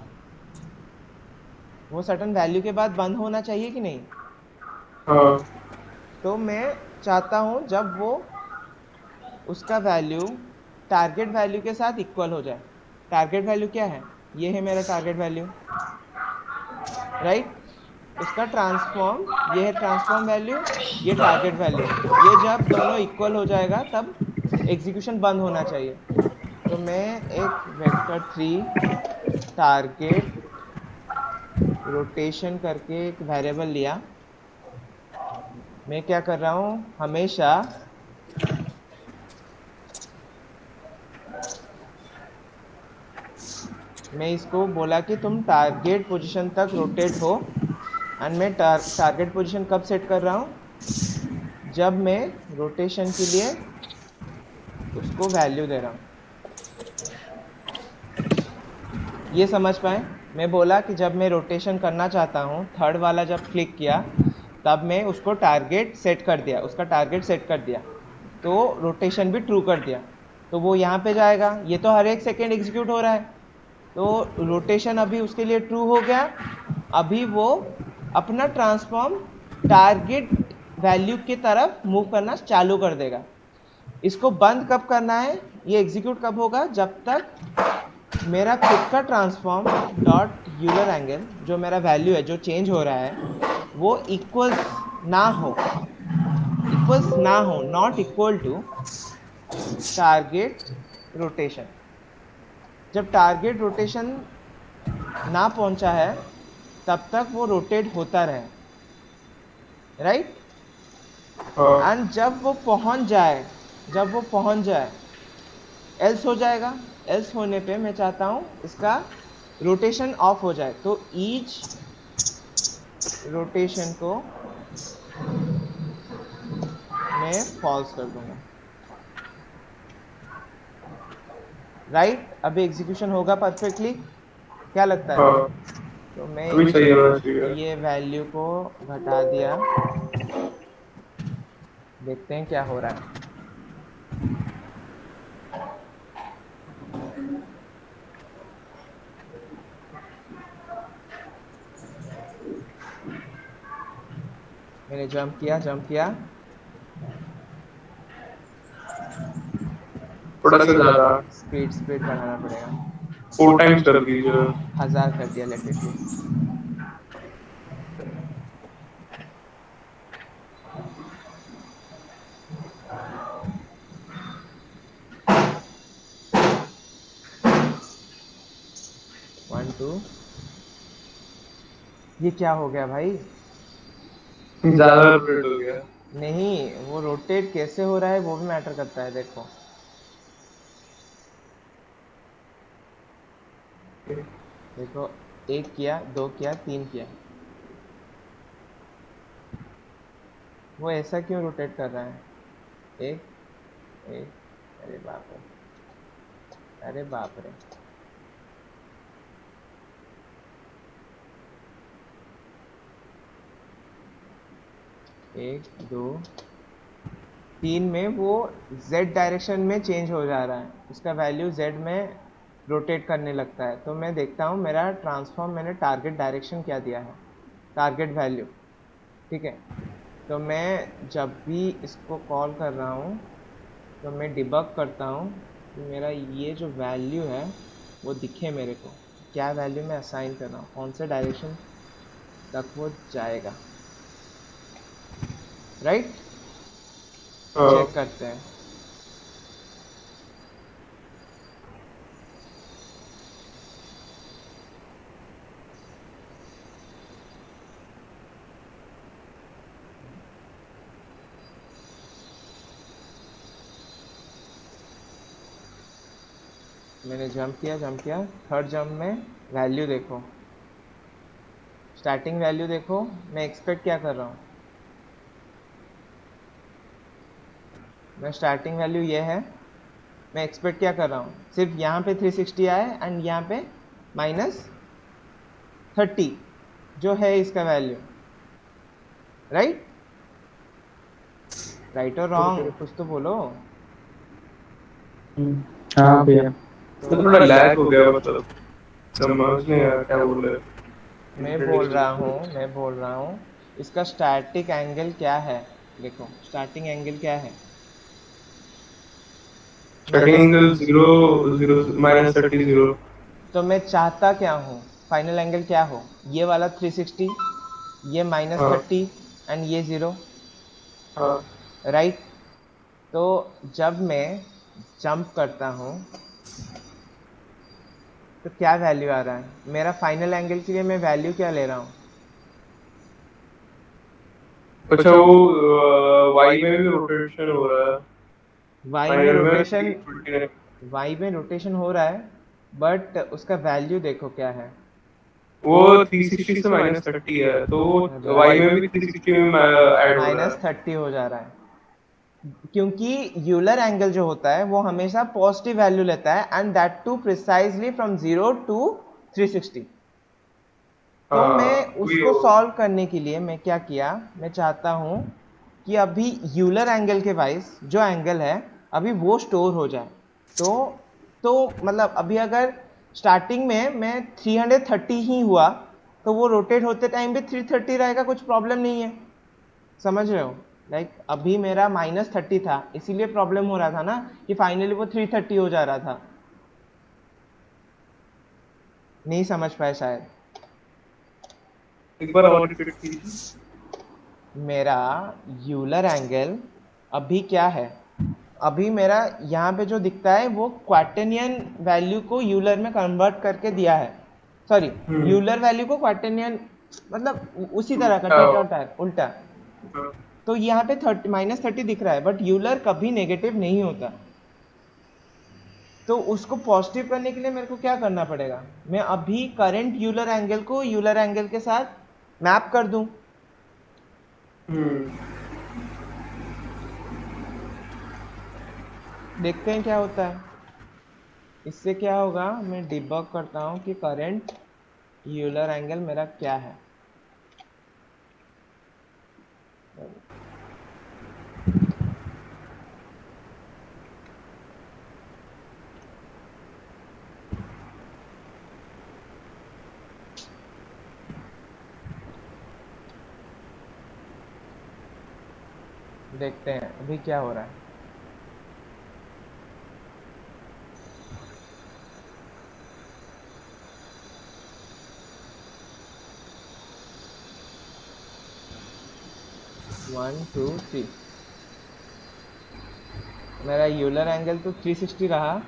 वो सर्टन वैल्यू के बाद बंद होना चाहिए कि नहीं? तो मैं चाहता हूं जब वो उसका वैल्यू टारगेट वैल्यू के साथ इक्वल हो जाए। टारगेट वैल्यू क्या है? ये है मेरा टारगेट वैल्यू, राइट। उसका ट्रांसफॉर्म, ये है ट्रांसफॉर्म वैल्यू, ये टारगेट वैल्यू, ये जब दोनों इक्वल हो जाएगा तब एग्जीक्यूशन बंद होना चाहिए। तो मैं एक वेक्टर 3 टारगेट रोटेशन करके एक वेरिएबल लिया। मैं क्या कर रहा हूँ, हमेशा मैं इसको बोला कि तुम टारगेट पोजीशन तक रोटेट हो, एंड मैं टारगेट पोजीशन कब सेट कर रहा हूँ? जब मैं रोटेशन के लिए उसको वैल्यू दे रहा हूँ। ये समझ पाए? मैं बोला कि जब मैं रोटेशन करना चाहता हूँ, थर्ड वाला जब क्लिक किया तब मैं उसको टारगेट सेट कर दिया, उसका टारगेट सेट कर दिया, तो रोटेशन भी ट्रू कर दिया, तो वो यहाँ पे जाएगा। ये तो हर एक सेकेंड एग्जीक्यूट हो रहा है, तो रोटेशन अभी उसके लिए ट्रू हो गया। अभी वो अपना ट्रांसफॉर्म टारगेट वैल्यू की तरफ मूव करना चालू कर देगा। इसको बंद कब करना है, ये एग्जीक्यूट कब होगा? जब तक मेरा खुद का ट्रांसफॉर्म डॉट यूलर एंगल, जो मेरा वैल्यू है जो चेंज हो रहा है, वो इक्वल्स ना हो, not equal to target rotation. जब टारगेट रोटेशन ना पहुंचा है तब तक वो रोटेट होता रहे, राइट। एंड जब वो पहुंच जाए एल्स हो जाएगा। एल्स होने पे मैं चाहता हूं इसका रोटेशन ऑफ हो जाए, तो ईच रोटेशन को मैं फॉल्स कर दूंगा, राइट। अभी एग्जीक्यूशन होगा परफेक्टली, क्या लगता है? तो मैं अभी सही होना चाहिए। ये वैल्यू को घटा दिया, देखते हैं क्या हो रहा है। मैंने जंप किया थोड़ा सा ज्यादा स्पीड बढ़ाना पड़ेगा। 4 टाइम्स कर दीजिए। 1000 कर दिया, let it be. One two, ये क्या हो गया भाई? ज्यादा रोटेट हो गया। नहीं, वो रोटेट कैसे हो रहा है वो भी मैटर करता है, देखो। देखो, एक किया, दो किया, तीन किया, वो ऐसा क्यों रोटेट कर रहा है? एक एक, अरे बाप रे, अरे बाप रे। एक दो तीन में वो z डायरेक्शन में चेंज हो जा रहा है, उसका वैल्यू z में रोटेट करने लगता है। तो मैं देखता हूँ मेरा ट्रांसफॉर्म, मैंने टारगेट डायरेक्शन क्या दिया है, टारगेट वैल्यू, ठीक है। तो मैं जब भी इसको कॉल कर रहा हूँ तो मैं डिबग करता हूँ कि मेरा ये जो वैल्यू है वो दिखे मेरे को, क्या वैल्यू मैं असाइन कर रहा हूँ, कौन से डायरेक्शन तक वो जाएगा, राइट। चेक करते हैं। मैंने जंप किया, थर्ड जंप में वैल्यू देखो, स्टार्टिंग वैल्यू देखो, मैं एक्सपेक्ट क्या कर रहा हूँ, मैं स्टार्टिंग वैल्यू ये है, मैं एक्सपेक्ट क्या कर रहा हूँ, सिर्फ यहाँ पे 360 आए एंड यहाँ पे -30 जो है इसका वैल्यू, राइट और रॉन्ग, कुछ तो बोलो। हाँ भैया। तो थोड़ा लैग हो गया, मतलब समझ नहीं आया क्या बोल रहे। मैं बोल रहा हूँ इसका स्टैटिक एंगल क्या है, देखो स्टार्टिंग एंगल क्या है, स्टार्टिंग एंगल 0 0 -30 0। तो मैं चाहता क्या हूँ, फाइनल एंगल क्या हो, ये वाला 360, ये हाँ -30 एंड ये 0, हाँ। राइट। तो जब मैं जंप करता हूँ तो क्या वैल्यू आ रहा है, मेरा फाइनल एंगल के लिए मैं वैल्यू क्या ले रहा हूँ, अच्छा, वो वाई में भी रोटेशन हो रहा है, वाई में फाइनल में रोटेशन 329। वाई में रोटेशन हो रहा है, बट उसका वैल्यू देखो क्या है, वो 360 से -30 है, तो वाई में भी 360 में ऐड हो रहा है। -30 हो जा रहा है, क्योंकि यूलर एंगल जो होता है वो हमेशा पॉजिटिव वैल्यू लेता है and that too precisely from 0 to 360। तो मैं हाँ वही उसको हो। सॉल्व करने के लिए मैं क्या किया, मैं चाहता हूँ कि अभी यूलर एंगल के वाइज जो एंगल है अभी वो स्टोर हो जाए। तो मतलब अभी अगर स्टार्टिंग में मैं 330 ही हुआ तो वो रोटेट होते टाइम भी 330 रहेगा, कुछ प्रॉब्लम नहीं है, समझ रहे हो। लाइक अभी मेरा -30 था, इसीलिए प्रॉब्लम हो रहा था ना कि फाइनली वो 330 हो जा रहा था, नहीं समझ पाए शायद। एक बार और रिपीट कीजिए। मेरा यूलर एंगल अभी क्या है, अभी मेरा यहाँ पे जो दिखता है वो क्वार्टेनियन वैल्यू को यूलर में कन्वर्ट करके दिया है, सॉरी हम्म। यूलर वैल्यू को क्वार्टेनियन, मतलब उसी तरह का हाँ टीटा टायर उल्टा। हाँ। तो यहाँ पे -30 दिख रहा है, बट यूलर कभी नेगेटिव नहीं होता। तो उसको पॉजिटिव करने के लिए मेरे को क्या करना पड़ेगा, मैं अभी करंट यूलर एंगल को यूलर एंगल के साथ मैप कर दूं, हम्म। देखते हैं क्या होता है। इससे क्या होगा, मैं डिबग करता हूं कि करंट यूलर एंगल मेरा क्या है। देखते हैं अभी क्या हो रहा है। वन टू थ्री, मेरा यूलर एंगल तो 360 रहा,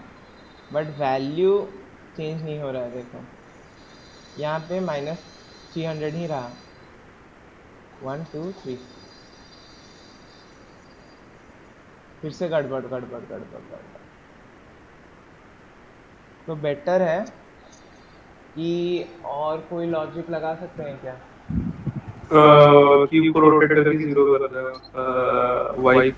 बट वैल्यू चेंज नहीं हो रहा है, देखो यहाँ पे -300 ही रहा। 1 2 3, फिर से गड़बड़ गड़बड़ गड़बड़ गड़बड़। तो बेटर है कि और कोई लॉजिक लगा सकते हैं क्या, क्यूब को रोटेट करके 0 कर देगा वाई।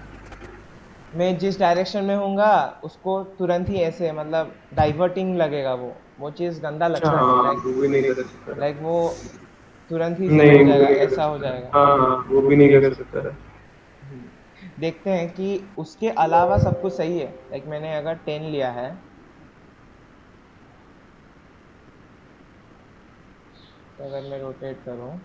मैं जिस डायरेक्शन में होऊंगा उसको तुरंत ही ऐसे मतलब डाइवर्टिंग लगेगा, वो चीज़ गंदा अच्छा लगता है, हाँ, लाइक वो भी नहीं कर सकता है। वो तुरंत ही जीरो नहीं, हो वो भी जाएगा, नहीं कर ऐसा हो सकता है। जाएगा। हाँ हाँ, वो भी नहीं कर सकता है। देखते हैं कि उसके अलावा सब कुछ सही है, लाइक मैंने अगर 10 लिया है, तो अगर मैं रोटेट करूं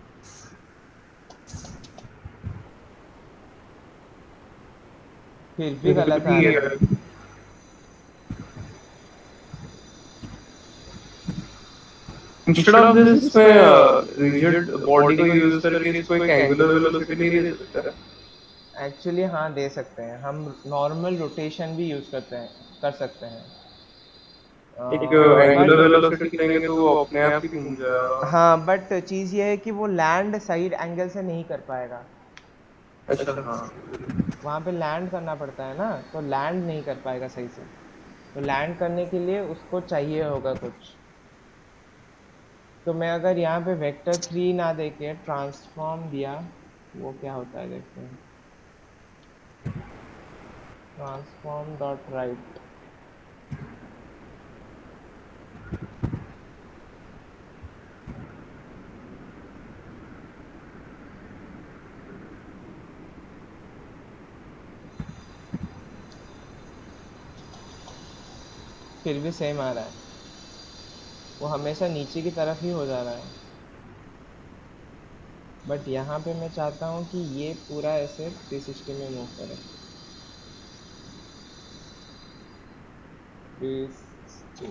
फिर भी जैसे गलत कुछ आ नहीं रहा है। है। इंस्टेड ऑफ दिस इसमें रिजिड बॉडी को यूज करके इसको एक एंगुलर वेलोसिटी नहीं दे सकता है? एक्चुअली हाँ दे सकते हैं, हम नॉर्मल रोटेशन भी यूज़ कर सकते हैं, एक बट एंगुलर वेलोसिटी देंगे तो वो अपने आप ही घूम जाएगा। हाँ बट चीज़ ये है कि वो लैंड साइड एंगल से नहीं कर पाएगा, अच्छा हाँ। वहाँ पे लैंड करना पड़ता है ना, तो लैंड नहीं कर पाएगा सही से। तो लैंड करने के लिए उसको चाहिए होगा कुछ। तो मैं अगर यहाँ पे वेक्टर 3 ना देके ट्रांसफॉर्म दिया, वो क्या होता है देखते हैं। ट्रांसफॉर्म डॉट राइट, फिर भी सेम आ रहा है, वो हमेशा नीचे की तरफ ही हो जा रहा है। बट यहाँ पे मैं चाहता हूँ कि ये पूरा ऐसे 360 में मूव करे। 360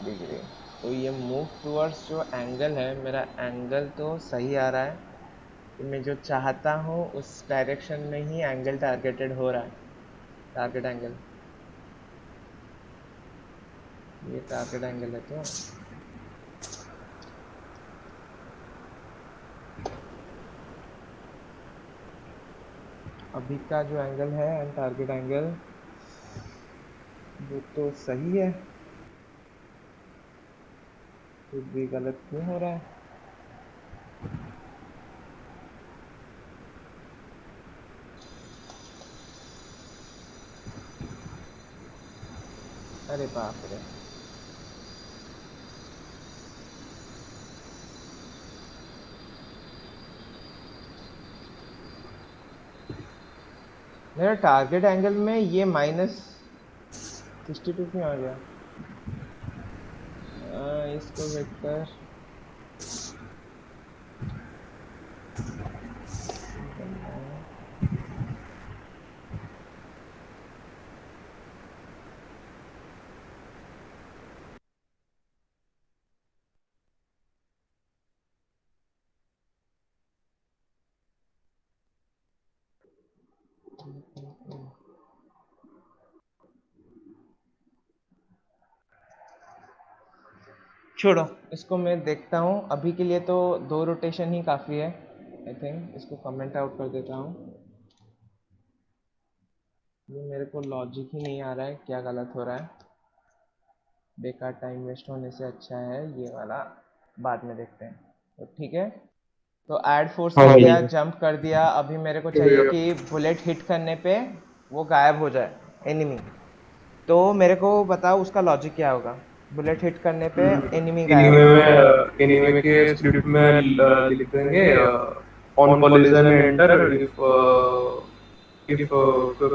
डिग्री। तो ये मूव टूवर्ड्स जो एंगल है, मेरा एंगल तो सही आ रहा है, तो मैं जो चाहता हूँ उस डायरेक्शन में ही एंगल टारगेटेड हो रहा है। टारगेट एंगल, ये टारगेट एंगल है। तो अभी का जो एंगल है एंड टारगेट एंगल, वो तो सही है, कुछ भी गलत क्यों हो रहा है। अरे बाप रे, मेरा टारगेट एंगल में ये -62 क्यों आ गया। इसको वेक्टर करना है। छोड़ो, इसको मैं देखता हूँ। अभी के लिए तो 2 रोटेशन ही काफ़ी है आई थिंक। इसको कमेंट आउट कर देता हूँ। ये मेरे को लॉजिक ही नहीं आ रहा है, क्या गलत हो रहा है। बेकार टाइम वेस्ट होने से अच्छा है ये वाला बाद में देखते हैं। तो ठीक है, तो ऐड फोर्स हाँ कर दिया, भैया। जंप कर दिया। अभी मेरे को चाहिए कि बुलेट हिट करने पे वो गायब हो जाए एनिमी। तो मेरे को बताओ उसका लॉजिक क्या होगा। बुलेट हिट करने पे एनिमी गायब एनीमे हो जाए। में एनीमे के स्क्रिप्ट में लिख देंगे on collision enter if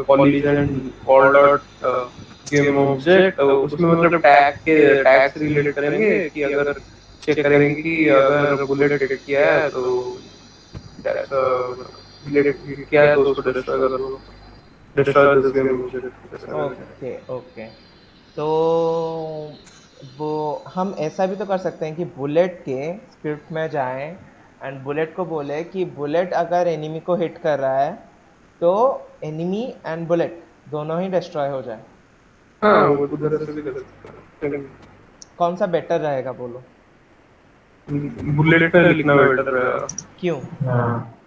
collision called out game object, उसमें मतलब टैग से रिलेट करेंगे कि अगर चेक करेंगे कि अगर बुलेट हिट किया है तो बुलेट हिट किया है तो उसको डिस्ट्रॉय कर दो, डिस्ट्रॉय दिस गेम ऑब्जेक्ट ऐसा करके। Okay okay. तो वो हम ऐसा भी तो कर सकते हैं कि बुलेट के स्क्रिप्ट में जाएं एंड बुलेट को बोले कि बुलेट अगर एनिमी को हिट कर रहा है तो एनिमी एंड बुलेट दोनों ही डिस्ट्रॉय हो जाए। हाँ वो उधर से भी कर सकते हैं। कौन सा बेटर रहेगा बोलो। बुलेट में लिखना बेटर रहेगा क्यों। हाँ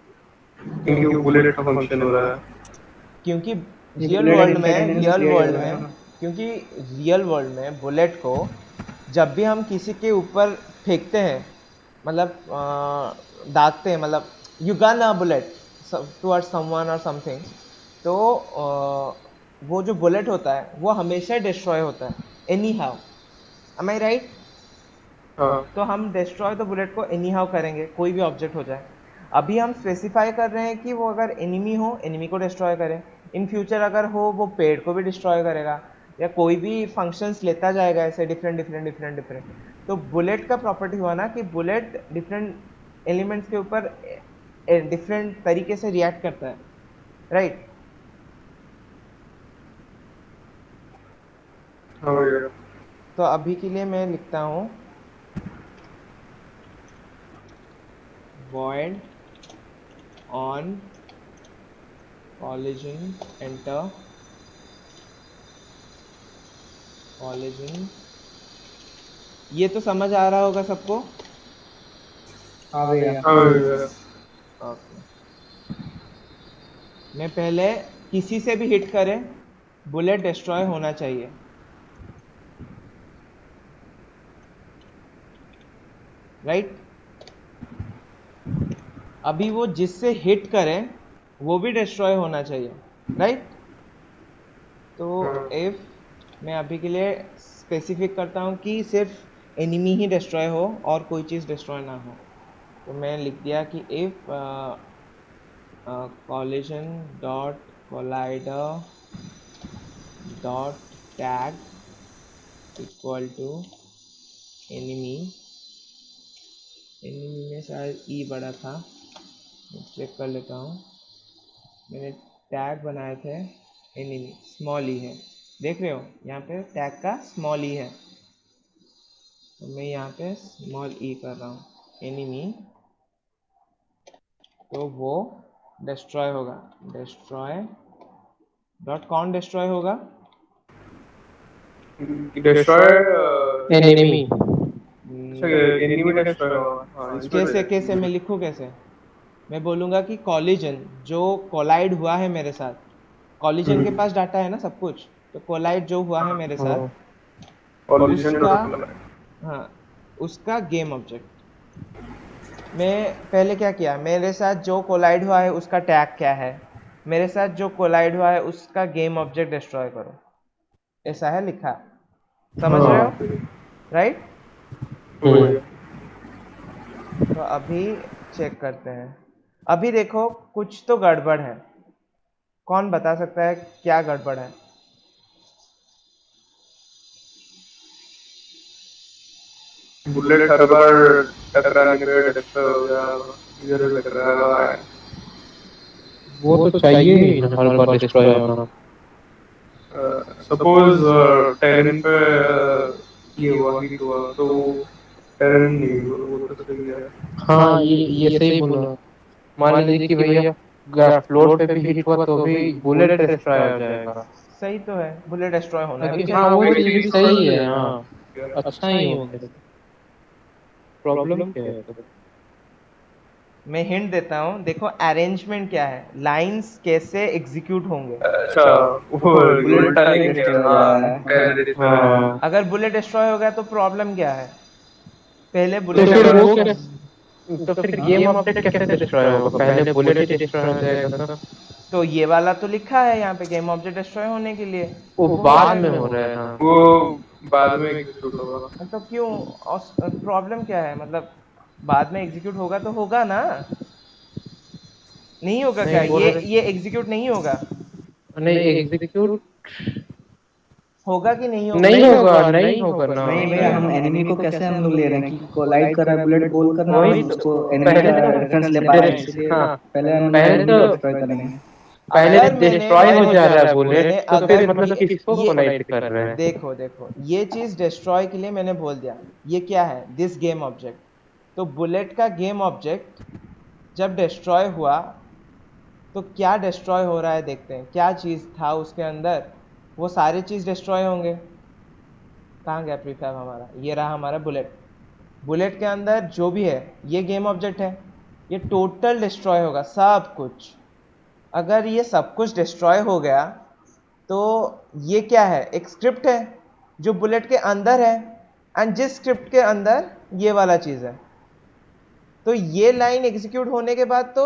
क्योंकि वो बुलेट का फंक्शन हो रहा है। क्योंकि ये रियल बुलेट वर्ल्ड में इंटेलिजेंस रियल क्रिएट वर्ल्ड होगा में ना। क्योंकि रियल वर्ल्ड में बुलेट को जब भी हम किसी के ऊपर फेंकते हैं, मतलब दागते हैं, मतलब you gonna a bullet towards someone और समथिंग, तो वो जो बुलेट होता है वो हमेशा डिस्ट्रॉय होता है anyhow. Am I right. हाँ तो हम डिस्ट्रॉय तो बुलेट को एनी हाउ करेंगे, कोई भी ऑब्जेक्ट हो जाए। अभी हम स्पेसिफाई कर रहे हैं कि वो अगर एनिमी हो एनिमी को डिस्ट्रॉय करे, इन फ्यूचर अगर हो वो पेड़ को भी डिस्ट्रॉय करेगा, या कोई भी फंक्शंस लेता जाएगा ऐसे डिफरेंट डिफरेंट डिफरेंट डिफरेंट। तो बुलेट का प्रॉपर्टी हुआ ना कि बुलेट डिफरेंट एलिमेंट्स के ऊपर डिफरेंट तरीके से रिएक्ट करता है, राइट। हाँ भैया। तो अभी के लिए मैं लिखता हूँ void on collision enter collision। ये तो समझ आ रहा होगा सबको। हाँ भैया। हाँ भैया। ओके, मैं पहले किसी से भी हिट करे बुलेट डिस्ट्रॉय होना चाहिए। राइट? अभी वो जिससे हिट करें वो भी डिस्ट्रॉय होना चाहिए। राइट? तो इफ मैं अभी के लिए स्पेसिफिक करता हूँ कि सिर्फ एनिमी ही डिस्ट्रॉय हो और कोई चीज़ डिस्ट्रॉय ना हो, तो मैं लिख दिया कि if collision dot collider dot tag equal to enemy। enemy में शायद ई बड़ा था, मैं चेक कर लेता हूँ। मैंने टैग बनाए थे, एनिमी स्मॉल ई है, देख रहे हो यहाँ पे टैग का स्मॉल ई है, तो मैं यहाँ पे स्मॉल ई कर रहा हूँ एनिमी, तो वो डिस्ट्रॉय होगा। डिस्ट्रॉय डॉट कौन डिस्ट्रॉय होगा? Destroy enemy. एनिमी डिस्ट्रॉय होगा। हाँ, इसमें कैसे कैसे मैं लिखूँ कैसे? मैं बोलूँगा कि कॉलिजन जो कोलाइड हुआ है मेरे साथ, कॉलिजन के पास डाटा है ना सब कुछ, तो कोलाइड जो हुआ है मेरे साथ कॉलिजन उसका, डॉट हाँ उसका गेम ऑब्जेक्ट। मैं पहले क्या किया, मेरे साथ जो कोलाइड हुआ है उसका टैग क्या है, मेरे साथ जो कोलाइड हुआ है उसका गेम ऑब्जेक्ट डिस्ट्रॉय करो, ऐसा है लिखा। समझ रहे हो? राइट? तो अभी चेक करते हैं। अभी देखो कुछ तो गड़बड़ है, कौन बता सकता है क्या गड़बड़ है? बुलेट हर बार टकराने पे डिस्ट्रॉय हो गया, इधर लग रहा है। वो तो चाहिए ही ना हर बार डिस्ट्रॉय होना। सपोज टेरेन पे ये हुआ हिट हुआ तो टेरेन नहीं, वो तो सही है। हाँ, ये सही बोला। मान लीजिए कि भैया फ्लोर पे भी हिट हुआ तो भी बुलेट डिस्ट्रॉय हो जाएगा। सही तो है, बुलेट डिस्ट्रॉय होना भी हाँ, चाहिए। वो चीज भी सही है। हाँ, अच्छा ही हो गया। प्रॉब्लम क्या है तो? मैं हिंट देता हूँ, देखो अरेंजमेंट क्या है, लाइंस कैसे एग्जीक्यूट होंगे। अच्छा, वो बुलेट उल्टा पहले लिंक है। डिस्ट्रॉय हो जा हाँ, रहा है। पहले डिस्ट्रॉय हो हाँ, अगर बुलेट डिस्ट्रॉय हो गया तो प्रॉब्लम क्या है? पहले तो बुलेट फिर डिस्ट्रॉय वो हो, क्या, तो फिर गेम अपडेट कैसे डिस्ट्रॉय होगा? पहले बुलेट ही डिस्ट्रॉय हो जाएगा तो तो ये वाला तो लिखा है यहाँ पे गेम ऑब्जेक्ट डिस्ट्रॉय होने के लिए, वो वो हो बाद में जाएगा। हो रहा है ना। वो बाद में एग्जीक्यूट होगा। तो क्यों, प्रॉब्लम क्या है? मतलब बाद में एग्जीक्यूट होगा तो होगा ना, नहीं होगा क्या? नहीं बोल रहे, ये एग्जीक्यूट नहीं होगा? नहीं एग्जीक्यूट होगा कि नहीं होगा? नहीं होगा, नहीं होगा ना। नहीं भैया, हम एनिमी को कैसे हम लोग ले रहे हैं कि कोलाइड कर रहा है बुलेट बोल कर ना, वही हम तो उसको एनिमी पहले का रेफरेंस ले पा रहे हैं, इसीलिए हाँ, पहले हम लोग पहले एनिमी तो को डिस्ट्रॉय करेंगे। पहले अगर मैंने डिस्ट्रॉय हो जा रहा है बुलेट, मैंने तो फिर अगर मतलब किसको ये कोलाइड कर रहे हैं? देखो देखो, ये चीज डिस्ट्रॉय के लिए मैंने बोल दिया, ये क्या है, दिस गेम ऑब्जेक्ट। तो बुलेट का गेम ऑब्जेक्ट जब डिस्ट्रॉय हुआ तो क्या डिस्ट्रॉय हो रहा है, देखते हैं क्या चीज था उसके अंदर, वो सारी चीज डिस्ट्रॉय होंगे। कहाँ गया प्रीफैब हमारा, ये रहा हमारा बुलेट। बुलेट के अंदर जो भी है ये गेम ऑब्जेक्ट है, ये टोटल डिस्ट्रॉय होगा सब कुछ। अगर ये सब कुछ डिस्ट्रॉय हो गया तो ये क्या है, एक स्क्रिप्ट है जो बुलेट के अंदर है, एंड जिस स्क्रिप्ट के अंदर ये वाला चीज है, तो ये लाइन एग्जीक्यूट होने के बाद तो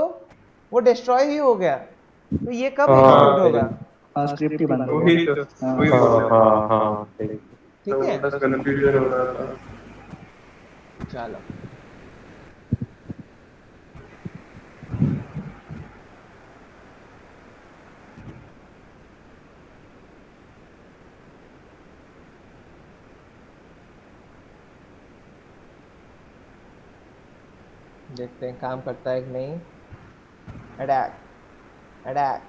वो डिस्ट्रॉय ही हो गया, तो ये कब एग्जीक्यूट हाँ होगा? हाँ, स्क्रिप्ट ही बंद हो वही गया। तो, हाँ वही हाँ बोल रहे हाँ हाँ, सही। ठीक है, हैं। बस कंफ्यूजन हो रहा था। चलो देखते हैं काम करता है कि नहीं। अटैक अटैक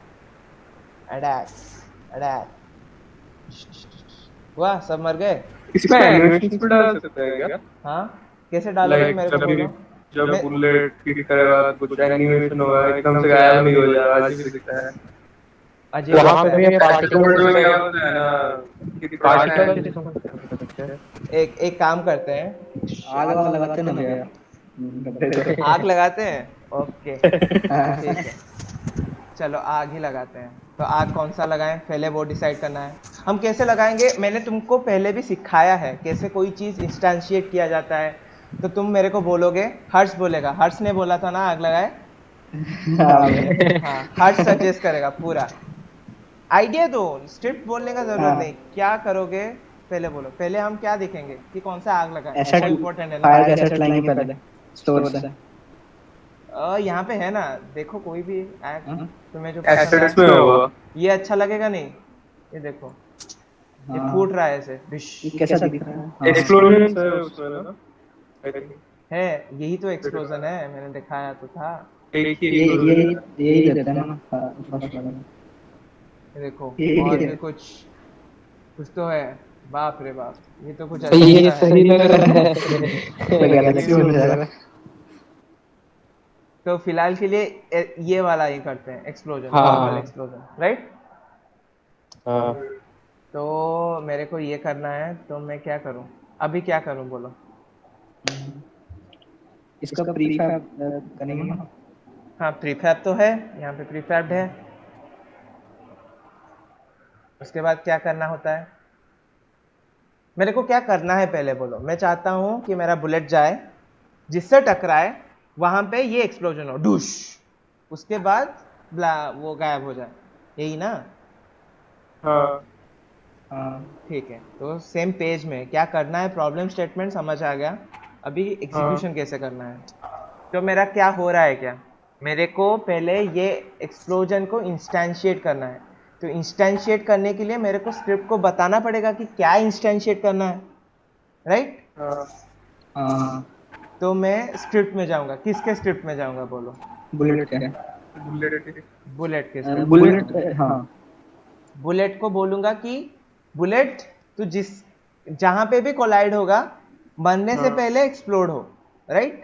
अटैक अटैक, वाह सब मर गए। इसमें एनिमेशन भी डाल सकते हैं क्या? हाँ कैसे डालोगे लाइक मेरे को जब बोलो। जब मैं बुलेट हिट करेगा कुछ एनिमेशन होगा, एकदम से गायब नहीं हो जाएगा, अजीब दिखता है। अजय वहां पे भैया वर्ल्ड में क्या पार्टिकल होता है ना कि पार्टिकल एक एक काम करते हैं, आग वाग लगाते ना भैया डब्बे को। आग लगाते हैं, ओके हाँ। ठीक है, चलो आग ही लगाते हैं। तो आग कौन सा लगाएं, पहले वो डिसाइड करना है। हम कैसे लगाएंगे, मैंने तुमको पहले भी सिखाया है कैसे कोई चीज़ इंस्टेंशिएट किया जाता है। तो तुम मेरे को बोलोगे, हर्ष बोलेगा, हर्ष ने बोला था ना आग लगाए। हाँ भैया। हाँ, हर्ष सजेस्ट करेगा पूरा आइडिया। दो, स्क्रिप्ट बोलने का जरूरत हाँ, नहीं, क्या करोगे पहले बोलो। पहले हम क्या देखेंगे कि कौन सा आग लगाए, एसेट, वो इम्पोर्टेंट है ना। फायर के एसेट लाएंगे पहले स्टोर से। यहाँ पे है ना, देखो कोई भी आग हाँ तुम्हें जो पसंद एसेट्स है। में होगा। ये अच्छा लगेगा नहीं, ये देखो, ये हाँ, फूट रहा है ऐसे डिश। ये कैसा दिख रहा है? हाँ एक्सप्लोजन है उसमें ना, आई थिंक। है, यही तो एक्सप्लोजन है, मैंने दिखाया तो था। एक ही ये एक्सप्लोजन है। यही देते हैं ना फर्स्ट वाला। ये देखो, ये और है। भी कुछ कुछ तो है। बाप रे बाप, ये तो कुछ तो ये अजीब सा सही है। लग रहा तो है। गैलेक्सी बन जाएगा। तो फिलहाल के लिए ये वाला ही करते हैं, एक्सप्लोजन, नॉर्मल हाँ एक्सप्लोजन, राइट। हाँ। तो मेरे को ये करना है, तो मैं क्या करूं, अभी क्या करूं बोलो। इसका प्रीफैब करेंगे ना। हाँ, प्रीफैब तो है, यहाँ पे प्रीफैब्ड है। उसके बाद क्या करना होता है, मेरे को क्या करना है पहले बोलो। मैं चाहता हूं कि मेरा बुलेट जाए, जिससे टकराए वहां पे ये एक्सप्लोजन हो, डूश। उसके बाद वो गायब हो जाए, यही ना। हाँ। हाँ ठीक है, तो सेम पेज में क्या करना है, प्रॉब्लम स्टेटमेंट समझ आ गया। अभी हाँ। एग्जीक्यूशन कैसे करना है। तो मेरा क्या हो रहा है, क्या मेरे को पहले ये एक्सप्लोजन को इंस्टेंशिएट करना है। तो इंस्टेंशिएट करने के लिए मेरे को स्क्रिप्ट को बताना पड़ेगा कि क्या इंस्टेंशिएट करना है, राइट। हाँ। हाँ। तो मैं स्क्रिप्ट में जाऊंगा, किसके स्क्रिप्ट में जाऊंगा बोलो। बुलेट क्या? बुलेट। बुलेट के स्क्रिप्ट में बुलेट, जाऊंगा। हाँ। बुलेट को बोलूंगा कि बुलेट, तू जिस जहां पे भी कोलाइड होगा, मरने से हाँ। पहले एक्सप्लोड हो, राइट।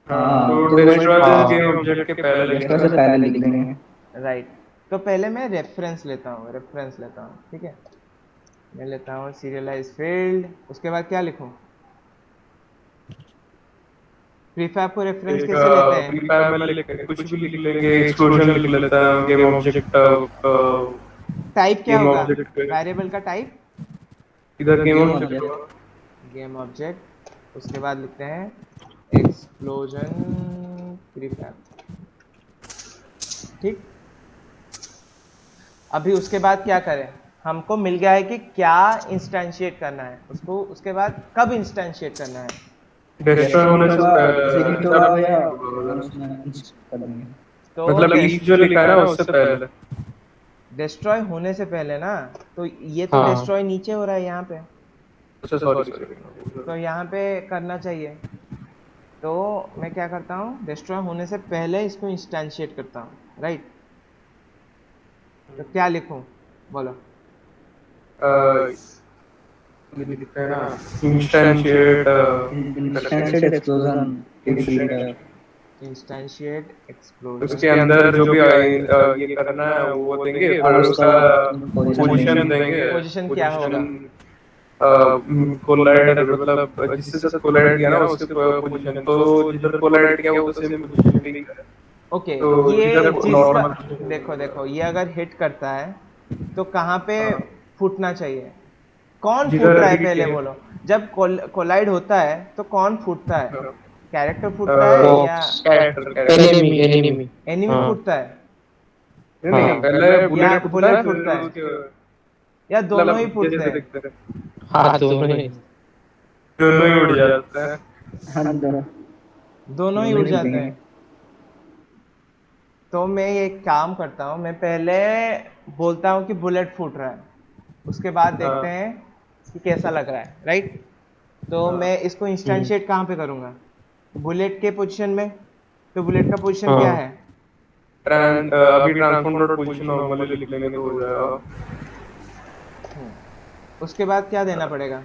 हाँ, हाँ, तो तो वो डिस्ट्रॉय दिस हाँ गेम ऑब्जेक्ट के पहले रेस्टोर लिखना से है। पहले लिख देंगे। राइट। तो पहले मैं रेफरेंस लेता हूँ, ठीक है। मैं लेता हूँ सीरियलाइज फील्ड, उसके बाद क्या लिखूं, प्रीफैब को रेफरेंस एक कैसे लेते हैं। फ्री फायर में कुछ भी लिख लेंगे, एक्सप्लोजन लिख लेता है, गेम ऑब्जेक्ट, टाइप क्या गेम होगा, ऑब्जेक्ट वेरिएबल का टाइप इधर गेम गेम ऑब्जेक्ट ऑब्जेक्ट। होगा। Game object. उसके बाद लिखते हैं एक्सप्लोजन प्रीफैब, ठीक। अभी उसके बाद क्या करें, हमको मिल गया है कि क्या इंस्टेंशिएट करना है उसको, उसके बाद कब इंस्टेंशिएट करना है। डिस्ट्रॉय जैसे ही होने से होगा, जैसे ही होगा सब भैया ठीक होगा उधर। उसमें कर देंगे। तो मतलब लीक जो लिखा है ना उससे पहले। डिस्ट्रॉय होने से पहले ना, तो ये तो हाँ। डिस्ट्रॉय नीचे हो रहा है यहाँ पे, अच्छा, सॉरी सॉरी। तो यहाँ पे करना चाहिए। तो मैं क्या करता हूँ, डिस्ट्रॉय होने से पहले इसको इंस्टेंशिएट करता हूँ, राइट। तो क्या लिखूं बोलो। ये लिखा है ना, इंस्टेंशिएट इंस्टेंशिएट एक्सप्लोजन इन प्रीफैब। इंस्टेंशिएट उसके एक्सप्लोजन, अंदर जो भी ये करना है वो देंगे, और फिर उसका उसका पोजीशन पोजीशन देंगे। देंगे। पोजीशन क्या होगा। पोजीशन कोलाइड, मतलब जिसके साथ कोलाइड किया ना उसके पोजीशन, तो जिधर कोलाइड किया वो तो सेम पोजीशन पे ही है। ओके, तो ये जिधर जिसका, नॉर्मल। देखो देखो, ये अगर हिट करता है तो कहाँ पे हाँ, फूटना चाहिए, कौन फूट जिधर रहा है हिट पहले किया। बोलो। जब कोलाइड होता है तो कौन फूटता है, हाँ, कैरेक्टर फूटता है या box, character character. Enemy enemy. Enemy हाँ फूटता है, नहीं नहीं, हाँ पहले या बुलेट फूटता बुलेट है, फिर फूटता है, उसके या दोनों ही मतलब फूटते जैसे हैं। दिखते हैं हाँ, दोनों ही। दोनों ही उड़ जाता है। हाँ, दोनों दोनों ही दोनों उड़ ही जाते फूटेंगे। हैं। तो मैं एक काम करता हूँ, मैं पहले बोलता हूँ कि बुलेट फूट रहा है, उसके बाद देखते हाँ। हैं कि कैसा लग रहा है, राइट। तो हाँ। मैं इसको इंस्टेंशिएट कहाँ पे करूँगा, बुलेट के पोजीशन में। तो बुलेट का पोजीशन क्या हाँ है, अभी ट्रांसफॉर्म डॉट पोजीशन नॉर्मली लिख लेंगे तो हो जाएगा। उसके बाद क्या देना पड़ेगा।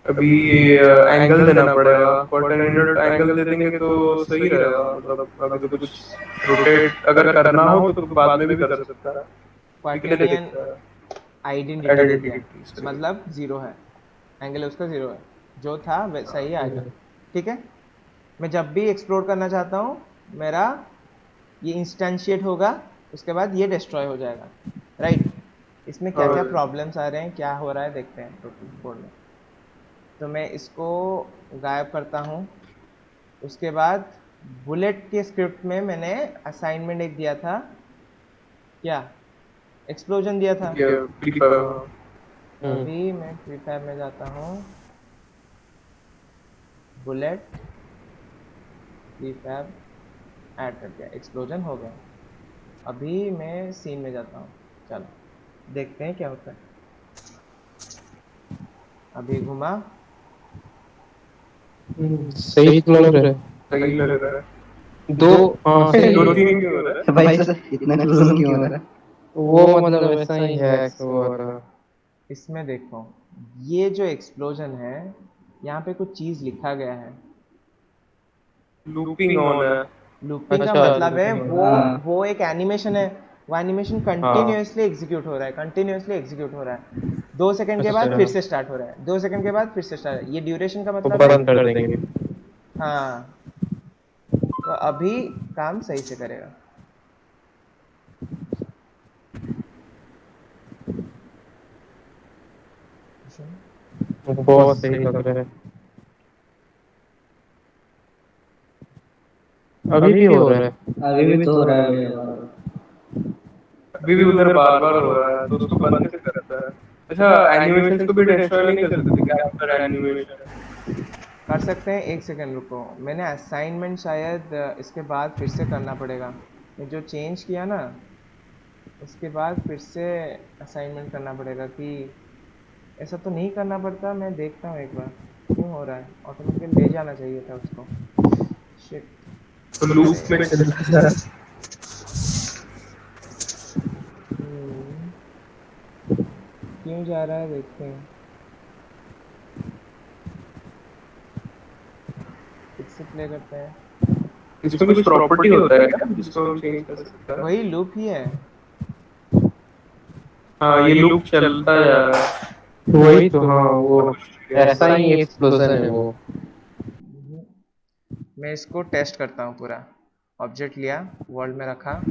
अभी एंगल देना पड़ेगा, 45 मिनट एंगल दे देंगे तो सही रहेगा। मतलब अभी तो कुछ रोटेट अगर करना हो तो बाद में भी कर सकता है। अभी के लिए क्वार्टेनियन देखता है। आइडेंटिटी दे दिया, आइडेंटिटी मतलब जीरो है, एंगल उसका जीरो है, जो था वैसा ही आएगा, ठीक है। मैं जब भी एक्सप्लोर करना चाहता हूँ, मेरा ये इंस्टेंशिएट होगा, उसके बाद ये डिस्ट्रॉय हो जाएगा, राइट। इसमें क्या क्या प्रॉब्लम्स आ रहे हैं, क्या हो रहा है देखते हैं टोटल कोड में। तो मैं इसको गायब करता हूँ। उसके बाद बुलेट के स्क्रिप्ट में मैंने असाइनमेंट एक दिया था, क्या एक्सप्लोजन दिया था। अभी मैं फ्री फायर में जाता हूँ, बुलेट फ्री फायर ऐड कर दिया, एक्सप्लोजन हो गया। अभी मैं सीन में जाता हूँ, चलो देखते हैं क्या होता है। अभी घुमा, सही तो लग रहा है। सही लग रहा है। दो, हाँ सही दो है। तीन क्यों हो रहा है? भाई सर इतना एक्सप्लोजन क्यों हो रहा है? वो मतलब वैसा ही है वो वाला। इसमें देखो, ये जो एक्सप्लोजन है, यहाँ पे कुछ चीज़ लिखा गया है। लूपिंग ऑन है। लूपिंग का अच्छा, मतलब है looping वो हाँ। वो एक एनिमेशन है। वो एनिमेशन हाँ। कंटिन्यूअसली एग्जीक्यूट हो रहा है, कंटिन्यूअसली एग्जीक्यूट हो रहा है। 2 सेकंड के बाद अच्छा, फिर से स्टार्ट हो रहा है, 2 सेकंड के बाद फिर से स्टार्ट, ये ड्यूरेशन का तो मतलब है। बंद कर देंगे। हाँ, तो अभी काम सही से करेगा। बहुत सही लग रहा है। अभी भी हो रहा है। अभी भी तो हो रहा है भैया। अभी भी उधर बार बार हो रहा है, तो उसको बंद कैसे करता है? अच्छा, एनिमेशंस को भी डिस्ट्रॉय नहीं कर सकते क्या आफ्टर एनिमेशन? कर सकते हैं, 1 सेकंड रुको। मैंने असाइनमेंट शायद इसके बाद फिर से करना पड़ेगा। मैं जो चेंज किया ना, उसके बाद फिर से असाइनमेंट करना पड़ेगा। कि ऐसा तो नहीं करना पड़ता, मैं देखता हूँ एक बार क्यों हो रहा है। ऑटोमेटिकली ले जाना चाहिए था उसको, शिट। तो लूप में चलता जा रहा है। क्यों जा रहा है देखते हैं, फिर से प्ले करते हैं। इसमें कुछ प्रॉपर्टी होता है क्या जिसको हम चेंज कर सकते हैं? वही लूप ही है। हाँ, ये लूप चलता जा रहा है। वही तो, हाँ वो ऐसा ही एक्सप्लोजन है वो। मैं इसको टेस्ट करता हूँ पूरा। ऑब्जेक्ट लिया, वर्ल्ड में रखा,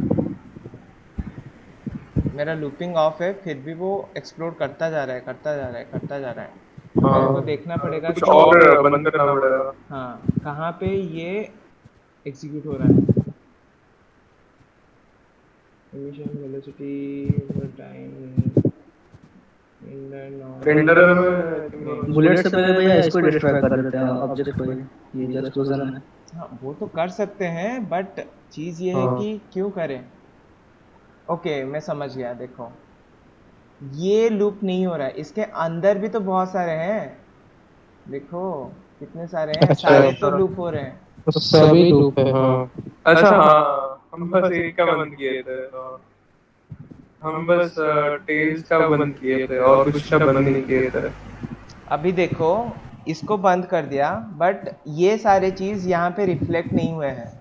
मेरा लूपिंग ऑफ है, फिर भी वो एक्सप्लोर करता जा रहा है, करता जा रहा है, करता जा रहा है। मेरे को हाँ, देखना पड़ेगा कुछ कि और बंद करना पड़ेगा। हाँ कहाँ पे ये एग्जीक्यूट हो रहा है। Emission velocity over time, renderer में I think बुलेट से पहले भैया इसको डिस्ट्रॉय कर देते हैं ऑब्जेक्ट को, ये जो एक्सप्लोजन है। हाँ वो तो कर सकते हैं, बट चीज़ ये है हाँ। कि क्यों करें। ओके मैं समझ गया, देखो ये लूप नहीं हो रहा है, इसके अंदर भी तो बहुत सारे हैं। देखो कितने सारे हैं, अच्छा, सारे तो लूप हो रहे हैं। तो सभी लूप है, हाँ। अच्छा हाँ, हम बस एक का बंद किए थे। हम बस टेल्स का बंद किए थे और कुछ का बंद नहीं किए थे। अभी देखो, इसको बंद कर दिया, बट ये सारे चीज़ यहाँ पे रिफ्लेक्ट नहीं हुए हैं,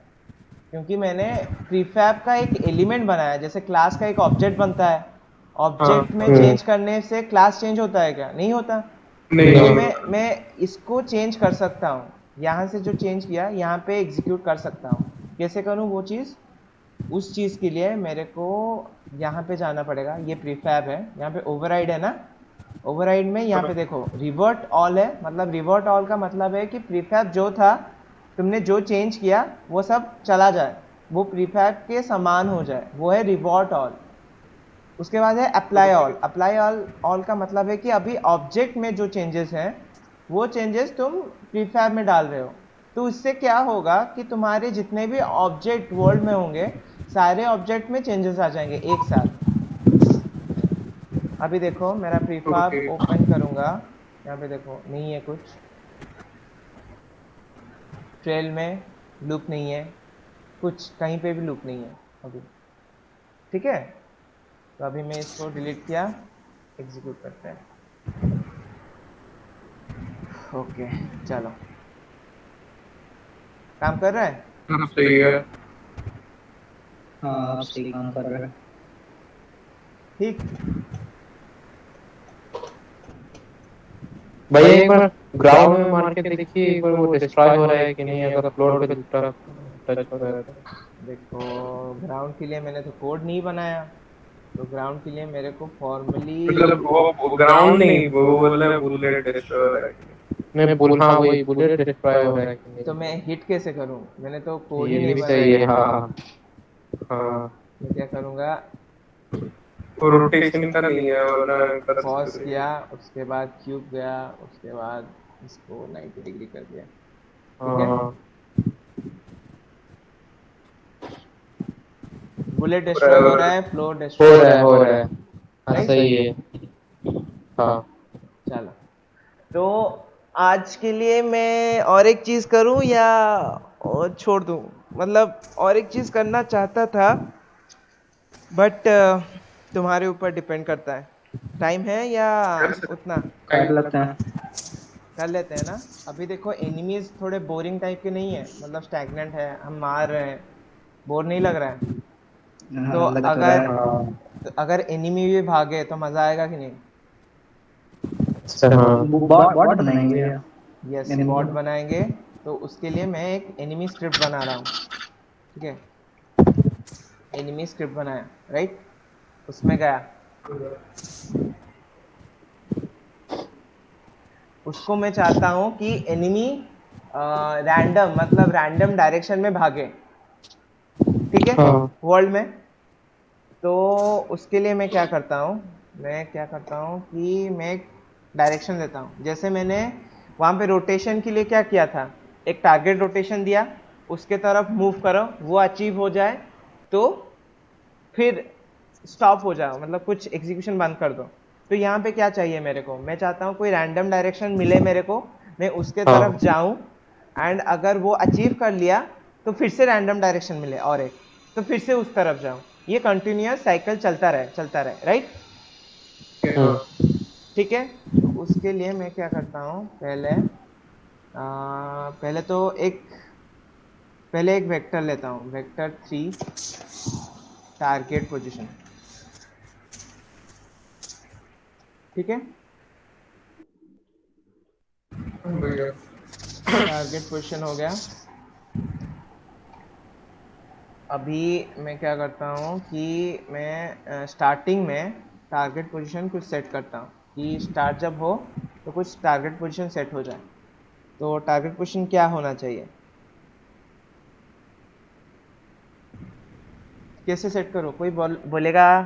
क्योंकि मैंने प्रीफैब का एक एलिमेंट बनाया। जैसे क्लास का एक ऑब्जेक्ट बनता है, हाँ, ऑब्जेक्ट में चेंज करने से क्लास चेंज होता है क्या, नहीं होता। नहीं तो नहीं नहीं। मैं इसको चेंज कर सकता हूँ। यहाँ से जो चेंज किया यहाँ पे एग्जीक्यूट कर सकता हूँ। कैसे करूँ वो चीज़, उस चीज़ के लिए मेरे को यहाँ पे जाना पड़ेगा। ये प्रीफैब है, यहाँ पे ओवरराइड है ना। ओवरराइड में यहाँ पे देखो रिवर्ट ऑल है, मतलब रिवर्ट ऑल का मतलब है कि प्रीफैब जो था, तुमने जो चेंज किया वो सब चला जाए, वो प्रीफैब के समान हो जाए, वो है रिवर्ट ऑल। उसके बाद है apply all. Apply all all का मतलब है कि अभी ऑब्जेक्ट में जो चेंजेस हैं वो चेंजेस तुम प्रीफैब में डाल रहे हो। तो इससे क्या होगा कि तुम्हारे जितने भी ऑब्जेक्ट वर्ल्ड में होंगे, सारे ऑब्जेक्ट में चेंजेस आ जाएंगे एक साथ। अभी देखो मेरा प्रीफैब ओके। ओपन करूंगा, यहाँ पे देखो नहीं है कुछ, ट्रेल में लूप नहीं है, कुछ कहीं पे भी लूप नहीं है अभी। ठीक है, तो अभी मैं इसको डिलीट किया, एग्जीक्यूट करते हैं। ओके चलो, काम कर रहा है। हाँ, सही है। हाँ आप सही काम कर रहे हैं। ठीक, भैया एक बार ग्राउंड में मार के देखिए, एक बार वो डिस्ट्रॉय हो रहा है कि नहीं, अगर फ्लोर पे टच हो रहा है तो। देखो, ग्राउंड के लिए मैंने तो कोड नहीं बनाया, तो ग्राउंड के लिए मेरे को फॉर्मली मतलब वो ग्राउंड नहीं, वो बोल रहे बुलेट डिस्ट्रॉय हो रहा है। मैं बोल, हाँ वही बुलेट डिस्ट्रॉय हो रहा है कि तो नहीं। मैं हिट कैसे करूं? मैंने तो कोड ही ये नहीं भी सही बनाया। है, हाँ। हाँ। मैं क्या करूंगा, वो रोटेशन का नहीं है, वरना कर पॉज सकते थे। किया, उसके बाद क्यूब गया, उसके बाद इसको 90 डिग्री कर दिया। ठीक है, हाँ, बुलेट डिस्ट्रॉय हो रहा और है, फ्लोर डिस्ट्रॉय हो रहा है, हो रहा है। हाँ राइट। सही है। हाँ। चलो, तो आज के लिए मैं और एक चीज करूं या और छोड़ दूं? मतलब और एक चीज करना चाहता था, बट तुम्हारे ऊपर डिपेंड करता है। टाइम है या कर सकते उतना कर लेते हैं। कर लेते हैं ना? अभी देखो, एनिमीज थोड़े बोरिंग टाइप के नहीं है, मतलब स्टैग्नेंट है, हम मार रहे हैं, बोर नहीं लग रहा है। तो हाँ, लग तो रहा अगर है। हाँ। अगर एनिमी भी भागे तो मजा आएगा कि नहीं? अच्छा, हाँ। बॉट बॉट बनाएंगे भैया। यस, एनिमी बॉट का। बनाएंगे। तो उसके लिए मैं एक एनिमी स्क्रिप्ट बना रहा हूँ। ठीक है, एनिमी स्क्रिप्ट बनाया, राइट। उसमें गया, उसको मैं चाहता हूँ कि एनिमी रैंडम, मतलब रैंडम डायरेक्शन में भागे, ठीक है, हाँ। वर्ल्ड में। तो उसके लिए मैं क्या करता हूँ, मैं क्या करता हूँ कि मैं एक डायरेक्शन देता हूँ। जैसे मैंने वहाँ पे रोटेशन के लिए क्या किया था, एक टारगेट रोटेशन दिया, उसके तरफ मूव करो, वो अचीव हो जाए तो फिर स्टॉप हो जाओ, मतलब कुछ एग्जीक्यूशन बंद कर दो। तो यहाँ पे क्या चाहिए मेरे को, मैं चाहता हूँ कोई रैंडम डायरेक्शन मिले मेरे को, मैं उसके तरफ हाँ। जाऊँ, एंड अगर वो अचीव कर लिया तो फिर से रैंडम डायरेक्शन मिले और एक, तो फिर से उस तरफ जाऊँ। ये कंटिन्यूअस साइकिल चलता रहे, राइट। हम्म। ठीक है, तो उसके लिए मैं क्या करता हूँ, पहले तो एक वेक्टर लेता हूँ, वेक्टर 3 टारगेट पोजीशन। ठीक है, भैया टारगेट पोजीशन हो गया। अभी मैं क्या करता हूँ कि मैं स्टार्टिंग में टारगेट पोजीशन कुछ सेट करता हूँ कि स्टार्ट जब हो तो कुछ टारगेट पोजीशन सेट हो जाए। तो टारगेट पोजीशन क्या होना चाहिए, कैसे सेट करो, कोई बोलेगा?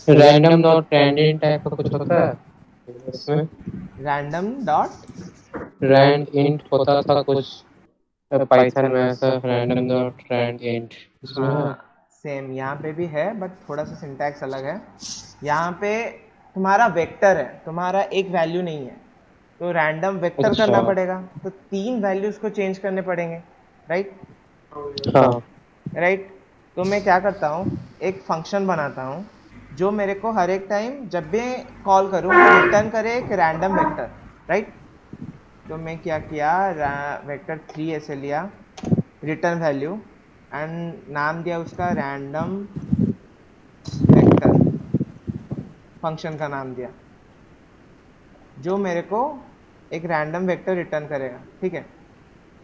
रैंडम डॉट ट्रेंडिंग टाइप का कुछ होता है इसमें। रैंडम डॉट, रैंड इंट होता था कुछ पाइथन में, ऐसा रैंडम डॉट रैंड इंट इसमें है। हाँ सेम यहाँ पे भी है, बट थोड़ा सा सिंटैक्स अलग है। यहाँ पे तुम्हारा वेक्टर है, तुम्हारा एक वैल्यू नहीं है, तो रैंडम वेक्टर अच्छा। करना पड़ेगा, तो 3 वैल्यूज को चेंज करने पड़ेंगे, राइट। हाँ। राइट, तो मैं क्या करता हूँ, एक फंक्शन बनाता हूँ जो मेरे को हर एक टाइम जब भी कॉल करूँ वो रिटर्न करे एक रैंडम वेक्टर, राइट। तो मैं क्या किया, वेक्टर 3 ऐसे लिया, रिटर्न वैल्यू, एंड नाम दिया उसका रैंडम वेक्टर, फंक्शन का नाम दिया जो मेरे को एक रैंडम वेक्टर रिटर्न करेगा। ठीक है,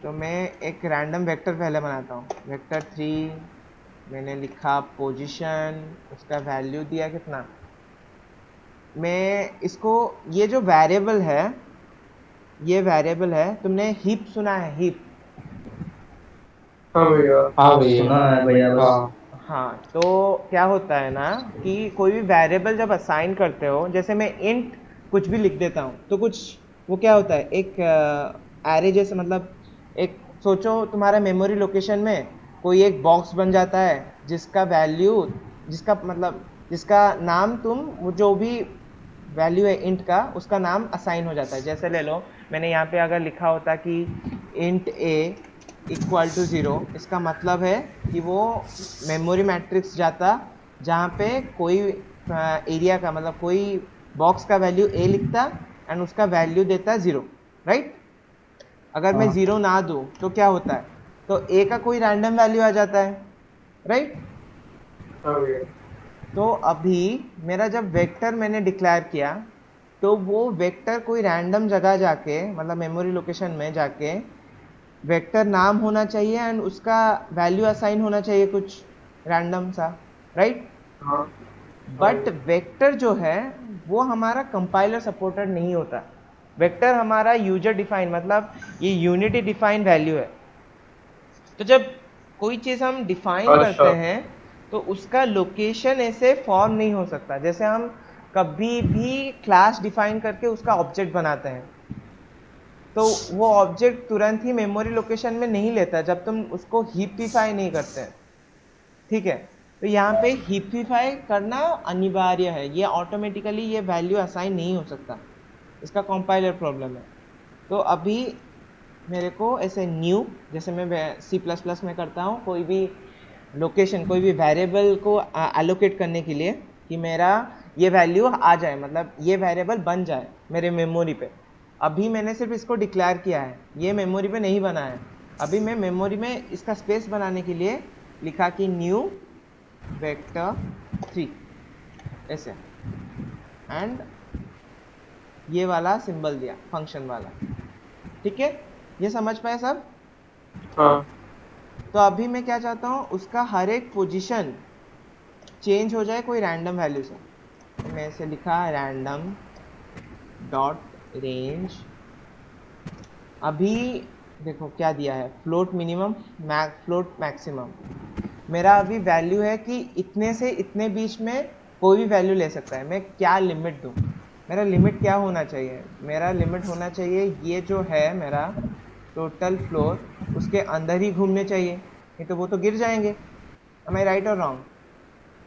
तो मैं एक रैंडम वेक्टर पहले बनाता हूँ, वेक्टर 3, मैंने लिखा पोजीशन, उसका वैल्यू दिया कितना, मैं इसको, ये जो वेरिएबल है, ये वेरिएबल है, तुमने हीप सुना है, हीप? हाँ भैया। हाँ भैया। सुना है भैया बस। हाँ। हाँ, तो क्या होता है ना कि कोई भी वेरिएबल जब असाइन करते हो, जैसे मैं इंट कुछ भी लिख देता हूँ तो कुछ, वो क्या होता है, एक एरे जैसे, मतलब एक, सोचो तुम्हारा मेमोरी लोकेशन में कोई एक बॉक्स बन जाता है जिसका वैल्यू, जिसका मतलब जिसका नाम तुम, वो जो भी वैल्यू है इंट का, उसका नाम असाइन हो जाता है। जैसे ले लो, मैंने यहाँ पे अगर लिखा होता कि इंट ए इक्वल टू 0, इसका मतलब है कि वो मेमोरी मैट्रिक्स जाता जहाँ पे कोई एरिया का, मतलब कोई बॉक्स का वैल्यू ए लिखता एंड उसका वैल्यू देता 0, राइट। अगर मैं हाँ 0 ना दूँ तो क्या होता है, तो ए का कोई रैंडम वैल्यू आ जाता है, राइट। हाँ भैया। तो अभी मेरा जब वेक्टर मैंने डिक्लेयर किया, तो वो वेक्टर कोई रैंडम जगह जाके, मतलब मेमोरी लोकेशन में जाके वेक्टर नाम होना चाहिए एंड उसका वैल्यू असाइन होना चाहिए कुछ रैंडम सा, राइट? हाँ बट वेक्टर जो है वो हमारा कंपाइलर सपोर्टेड नहीं होता। वेक्टर हमारा यूजर डिफाइन, मतलब ये यूनिटी डिफाइन वैल्यू है। तो जब कोई चीज़ हम डिफाइन करते अच्छा हैं तो उसका लोकेशन ऐसे फॉर्म नहीं हो सकता। जैसे हम कभी भी क्लास डिफाइन करके उसका ऑब्जेक्ट बनाते हैं तो वो ऑब्जेक्ट तुरंत ही मेमोरी लोकेशन में नहीं लेता जब तुम उसको हीपिफाई नहीं करते हैं, ठीक है? तो यहाँ पे हीपिफाई करना अनिवार्य है, ये ऑटोमेटिकली ये वैल्यू असाइन नहीं हो सकता, इसका कंपाइलर प्रॉब्लम है। तो अभी मेरे को ऐसे न्यू, जैसे मैं सी प्लस प्लस में करता हूँ, कोई भी लोकेशन, कोई भी वेरिएबल को एलोकेट करने के लिए कि मेरा ये वैल्यू आ जाए, मतलब ये वेरिएबल बन जाए मेरे मेमोरी पे। अभी मैंने सिर्फ इसको डिक्लेयर किया है, ये मेमोरी पे नहीं बना है। अभी मैं मेमोरी में इसका स्पेस बनाने के लिए लिखा कि न्यू वेक्टर 3 ऐसे, एंड ये वाला सिंबल दिया फंक्शन वाला, ठीक है? ये समझ पाए सब? हाँ तो अभी मैं क्या चाहता हूँ, उसका हर एक पोजीशन चेंज हो जाए कोई रैंडम वैल्यू से। तो मैं ऐसे लिखा रैंडम डॉट रेंज। अभी देखो क्या दिया है, फ्लोट मिनिमम, फ्लोट मैक्सिमम। मेरा अभी वैल्यू है कि इतने से इतने बीच में कोई भी वैल्यू ले सकता है। मैं क्या लिमिट दूँ? मेरा लिमिट क्या होना चाहिए? मेरा लिमिट होना चाहिए ये जो है मेरा टोटल फ्लोर, उसके अंदर ही घूमने चाहिए, नहीं तो वो तो गिर जाएंगे। एम आई राइट और रॉन्ग?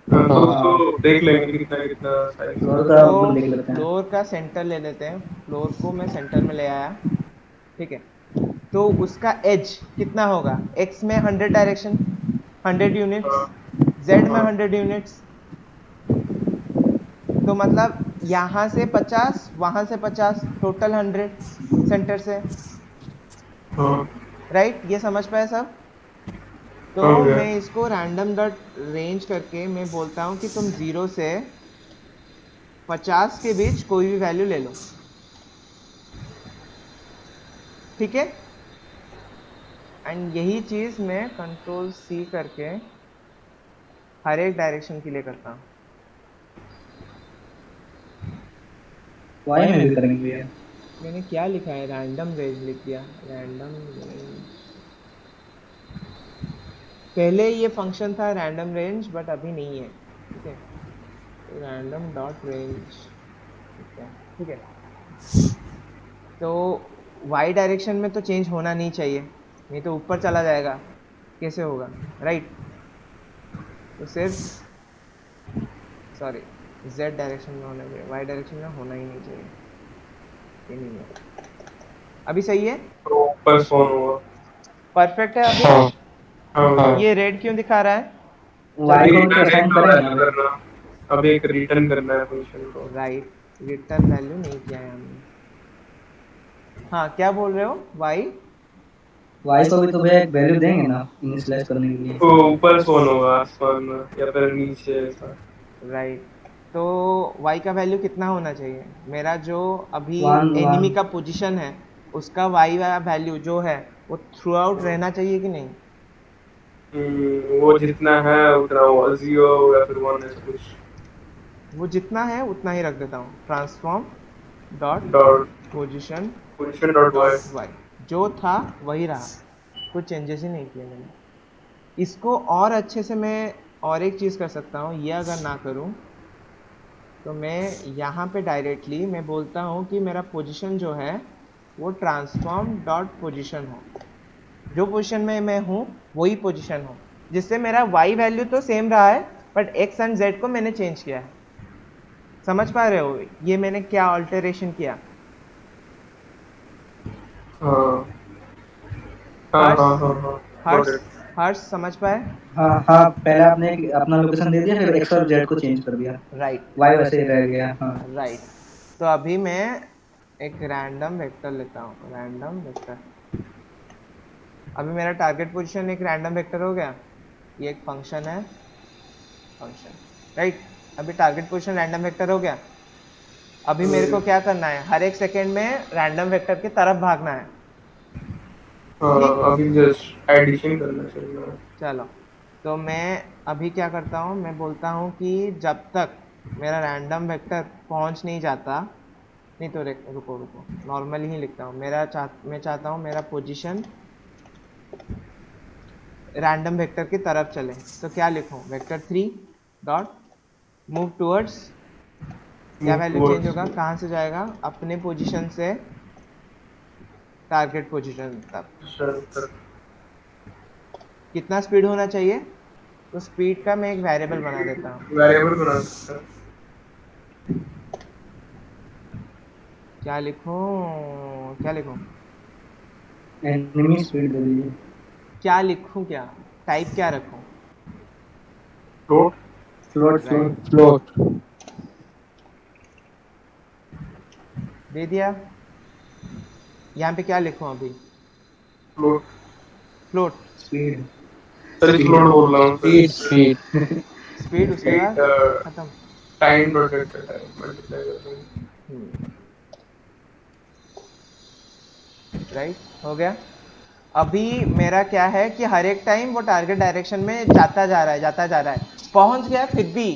तो हाँ उसको देख लेंगे कितना कितना साइज फ्लोर होगा। का तो देख लेते हैं। फ्लोर का सेंटर ले लेते हैं, फ्लोर को मैं सेंटर में ले आया, ठीक है? तो उसका एज कितना होगा? एक्स में 100 डायरेक्शन, 100 यूनिट्स, हाँ जेड में हाँ 100 यूनिट्स। तो मतलब यहाँ से 50, वहाँ से 50, टोटल 100 सेंटर से, हाँ राइट? ये समझ पाए सब? तो हो गया। मैं इसको रैंडम डॉट रेंज करके मैं बोलता हूँ कि तुम 0 से 50 के बीच कोई भी वैल्यू ले लो, ठीक है? एंड यही चीज़ मैं कंट्रोल सी करके हर एक डायरेक्शन के लिए करता हूँ। वाई में भी करेंगे भैया। मैंने क्या लिखा है, रैंडम रेंज लिख दिया, रैंडम रेंज। पहले ये फंक्शन था रैंडम रेंज, बट अभी नहीं है, ठीक है? तो रैंडम डॉट रेंज, ठीक है? तो वाई डायरेक्शन में तो चेंज होना नहीं चाहिए, नहीं तो ऊपर चला जाएगा, कैसे होगा, राइट? तो सिर्फ सॉरी जेड डायरेक्शन में होना चाहिए, वाई डायरेक्शन में होना ही नहीं चाहिए, ये नहीं है। अभी सही है? तो ऊपर फोन होगा। परफेक्ट है अभी? हाँ हाँ हाँ ये रेड क्यों दिखा रहा है? वाई को भी तो रिटर्न एक असाइन करेंगे ना भैया। करना, अब एक रिटर्न करना है फंक्शन को। राइट, रिटर्न वैल्यू नहीं किया है हमने। हाँ, क्या बोल रहे हो? वाई वाई को भी तो भैया एक वैल्यू देंगे ना इनिशियलाइज करने के लिए। तो ऊपर फोन होगा आसमान में या फिर नीचे ऐसा। राइट। तो y का वैल्यू कितना होना चाहिए? मेरा जो अभी 1 1 एनिमी का पोजीशन है उसका y वाला वैल्यू जो है वो थ्रू आउट रहना चाहिए कि नहीं? वो जितना है उतना वो 0 या फिर 1 ऐसा कुछ। वो जितना है उतना ही रख देता हूँ, transform dot dot position position dot Y. Dot Y, जो था वही रहा, कुछ चेंजेस ही नहीं किए मैंने। इसको और अच्छे से मैं और एक चीज़ कर सकता हूँ, ये अगर ना करूँ तो मैं यहाँ पे डायरेक्टली मैं बोलता हूँ कि मेरा पोजीशन जो है वो ट्रांसफॉर्म डॉट पोजीशन हो, जो पोजीशन में मैं हूँ वही पोजीशन हो, जिससे मेरा y वैल्यू तो सेम रहा है बट x एंड z को मैंने चेंज किया है। समझ पा रहे हो ये मैंने क्या ऑल्टरेशन किया? हाँ हाँ हर्ष, हाँ हाँ हाँ हर्ष, got it। हर्ष समझ पाए? हाँ हाँ, पहले आपने अपना लोकेशन दे दिया, फिर एक्स और जेड को चेंज कर दिया। राइट, वाई वैसे ही रह गया। हाँ राइट। तो अभी मैं एक रैंडम वेक्टर लेता हूँ, रैंडम वेक्टर। अभी मेरा टारगेट पोजीशन एक रैंडम वेक्टर हो गया, ये एक फंक्शन है, फंक्शन, राइट? अभी टारगेट पोजीशन रैंडम वेक्टर हो गया। अभी मेरे को क्या करना है, हर एक सेकेंड में रैंडम वेक्टर की तरफ भागना है, अभी जस्ट एडिशन करना चाहिए। चलो, तो मैं अभी क्या करता हूँ, मैं बोलता हूँ कि जब तक मेरा रैंडम वेक्टर पहुँच नहीं जाता, नहीं तो रुको रुको, नॉर्मली ही लिखता हूँ। मैं चाहता हूँ मेरा पोजीशन रैंडम वेक्टर की तरफ चले, तो क्या लिखूँ? वेक्टर 3 डॉट मूव टूवर्ड्स, क्या मूव वैल्यू चेंज टुवर्ड्स होगा? कहाँ से जाएगा? अपने पोजीशन से टारगेट पोजीशन तक। सर कितना स्पीड होना चाहिए? तो स्पीड का मैं एक वेरिएबल बना देता हूँ। वेरिएबल बना सकते हैं। क्या लिखूँ, क्या लिखूँ? एनिमी स्पीड दे दीजिए। क्या लिखूँ, क्या टाइप क्या रखूँ? Float float right, float. Float. दे दिया। यहाँ पे क्या लिखूँ अभी? Float float. Speed sir speed. Float बोल रहा हूँ सर। Speed speed. स्पीड, उसके बाद खत्म। टाइम प्रोटेक्टेड टाइम मल्टीप्लाई करते हैं। राइट, हो गया। अभी मेरा क्या है कि हर एक टाइम वो टारगेट डायरेक्शन में जाता जा रहा है, जाता जा रहा है, पहुंच गया, फिर भी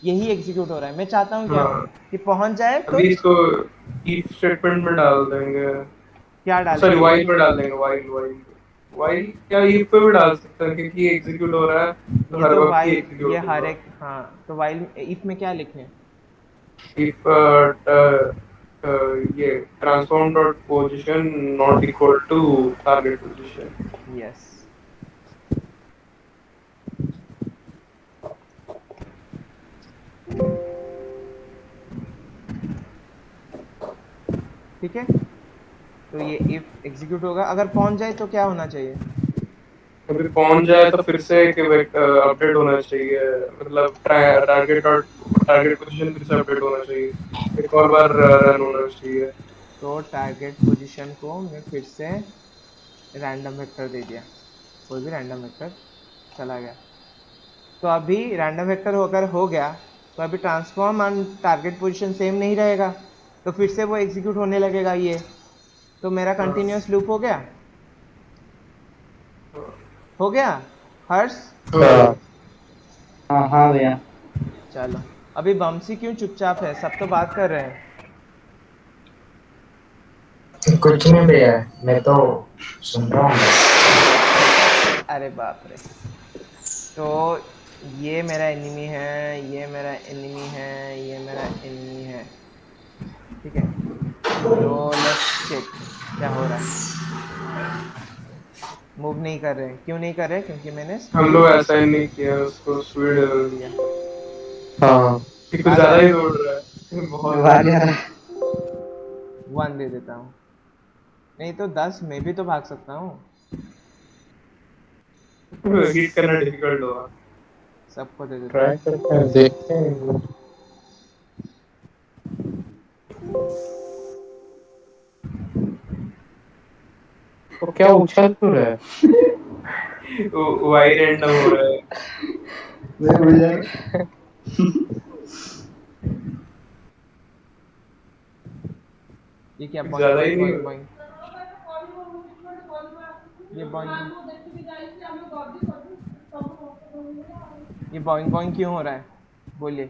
यही एग्जीक्यूट हो रहा है। मैं चाहता हूँ क्या हाँ कि पहुंच जाए, तो अभी इसको if स्टेटमेंट में डाल देंगे। क्या सॉरी डालेंगे? वाइल में डाल देंगे। वाइल वाइल वाइल क्या if पे भी डाल सकते हैं क्योंकि ये एग्जीक्यूट हो रहा है तो ये हर तो वक्त ही वाइल, ये एग्जीक्यूट हर होगा। एक, हाँ, तो वाइल इफ में क्या लिखें? if ये transform dot position not equal to target position. Yes, ठीक है। तो ये इफ एग्जीक्यूट होगा, अगर पहुंच जाए तो क्या होना चाहिए? अभी पहुंच जाए तो फिर से एक अपडेट होना चाहिए। मतलब टारगेट पोजीशन फिर से अपडेट होना चाहिए। एक और बार रन होना चाहिए। तो टारगेट पोजीशन को मैं फिर से रैंडम वेक्टर दे दिया, कोई भी रैंडम वेक्टर चला गया। तो अभी रैंडम वेक्टर अगर हो गया, तो अभी transform on target position same नहीं रहेगा, तो फिर से वो एग्जीक्यूट होने लगेगा ये। तो मेरा कंटिन्यूअस लूप हो गया, हो गया हर्ष? हाँ। हाँ हाँ भैया। चलो, अभी बमसी क्यों चुपचाप है? सब तो बात कर रहे हैं। कुछ नहीं भैया, मैं तो सुन रहा हूँ। अरे बाप रे। तो ये मेरा एनिमी है, ये मेरा एनिमी है, ये मेरा एनिमी है, ठीक है। तो लेट्स चेक क्या हो रहा है। मूव नहीं कर रहे, क्यों नहीं कर रहे? क्योंकि मैंने हम लोग ऐसा ही नहीं किया उसको स्पीड स्पीड दे दिया। हाँ। कि कुछ आ ज्यादा गया, ही दौड़ रहा है बहुत। आ गया। 1 दे देता हूँ, नहीं तो 10 मैं भी तो भाग सकता हूँ। हिट करना डिफिकल्ट होगा। सबको दे देता ट्राई हूँ। करते हैं, देखते हैं। तो क्या उछल क्यों रहा है? वाई रैंडम हो रहा है। भैया ये क्या कुछ बॉइंग ज्यादा ही बॉइंग नहीं बॉइंग हो बॉइंग, ये बॉइंग, ये बॉइंग बॉइंग क्यों हो रहा है? बोलिए।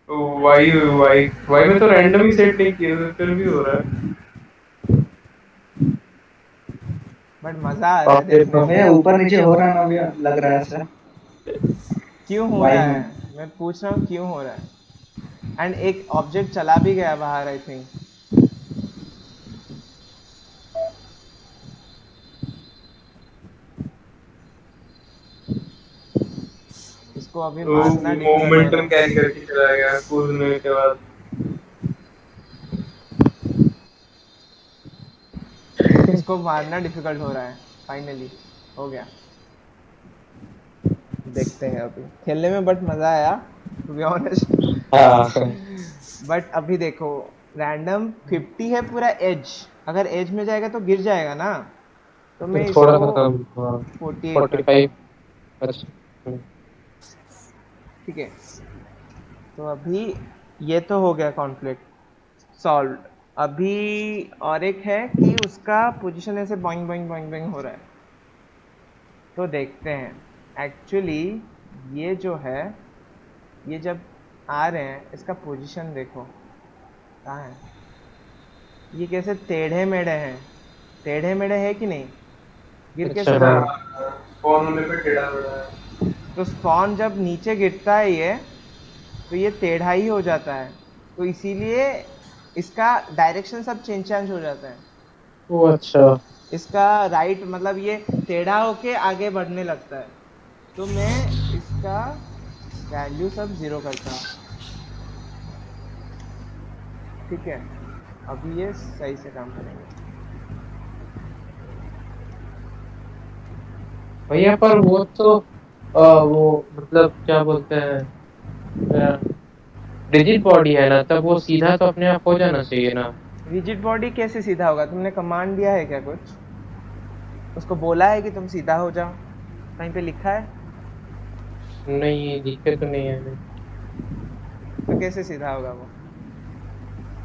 रहा। वाई वाई वाई में तो रैंडम ही सेट नहीं किया था, फिर भी हो रहा है। बट मजा आ रहा है फिर देखने तो में। भैया ऊपर नीचे हो रहा है ना भैया, लग रहा है ऐसा। क्यों हो वाई रहा में है, मैं पूछ रहा हूँ क्यों हो रहा है। एंड एक ऑब्जेक्ट चला भी गया बाहर, आई थिंक। इसको अभी तो मारना डिफिकल्ट हो रहा मोमेंटम है। कैरी करके चला गया कूदने के बाद। इसको मारना डिफिकल्ट हो रहा है। फाइनली हो गया। देखते हैं, अभी खेलने में बट मजा आया, टू बी ऑनेस्ट। हाँ, बट अभी देखो, रैंडम 50 है पूरा एज, अगर एज में जाएगा तो गिर जाएगा ना, तो फिर मैं थोड़ा इसको सा कम। हाँ, 48 रखता 45। हूँ, अच्छा। ठीक है। तो अभी ये तो हो गया कॉन्फ्लिक्ट सॉल्व। अभी और एक है कि उसका पोजीशन ऐसे बॉइंग बॉइंग बॉइंग बॉइंग हो रहा है, तो देखते हैं। एक्चुअली ये जो है, ये जब आ रहे हैं इसका पोजीशन देखो कहाँ है। ये कैसे टेढ़े मेढ़े हैं, टेढ़े मेढ़े है कि नहीं, गिर अच्छा कैसे हाँ। रहे हैं। फोन होने पे टेढ़ा मेढ़ा है। तो स्पॉन जब नीचे गिरता है ये, तो ये टेढ़ा ही हो जाता है, तो इसीलिए इसका डायरेक्शन सब चेंज चेंज हो जाता है। वो अच्छा। इसका राइट मतलब ये टेढ़ा होके आगे बढ़ने लगता है। तो मैं इसका वैल्यू सब जीरो करता हूँ, ठीक है। अभी ये सही से काम करेंगे। भैया पर वो तो वो मतलब क्या बोलते हैं, रिजिड बॉडी है ना, तब वो सीधा तो अपने आप हो जाना चाहिए ना। रिजिड बॉडी कैसे सीधा होगा, तुमने कमांड दिया है क्या कुछ, उसको बोला है कि तुम सीधा हो जाओ, कहीं पे लिखा है। नहीं दिखे तो नहीं है। तो कैसे सीधा होगा वो।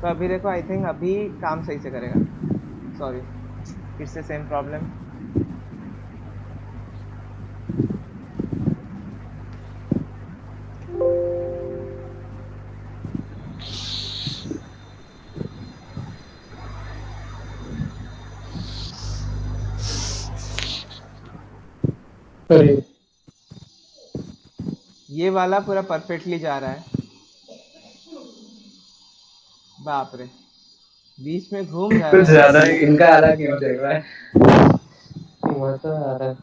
तो अभी देखो, आई थिंक अभी काम सही से करेगा। सॉरी, फिर से सेम प्रॉब्लम। अरे ये वाला पूरा परफेक्टली जा रहा है, बाप रे, बीच में घूम जा कुछ रहा है। ज्यादा ही इनका अलग गेम चल रहा है। मजा आ रहा है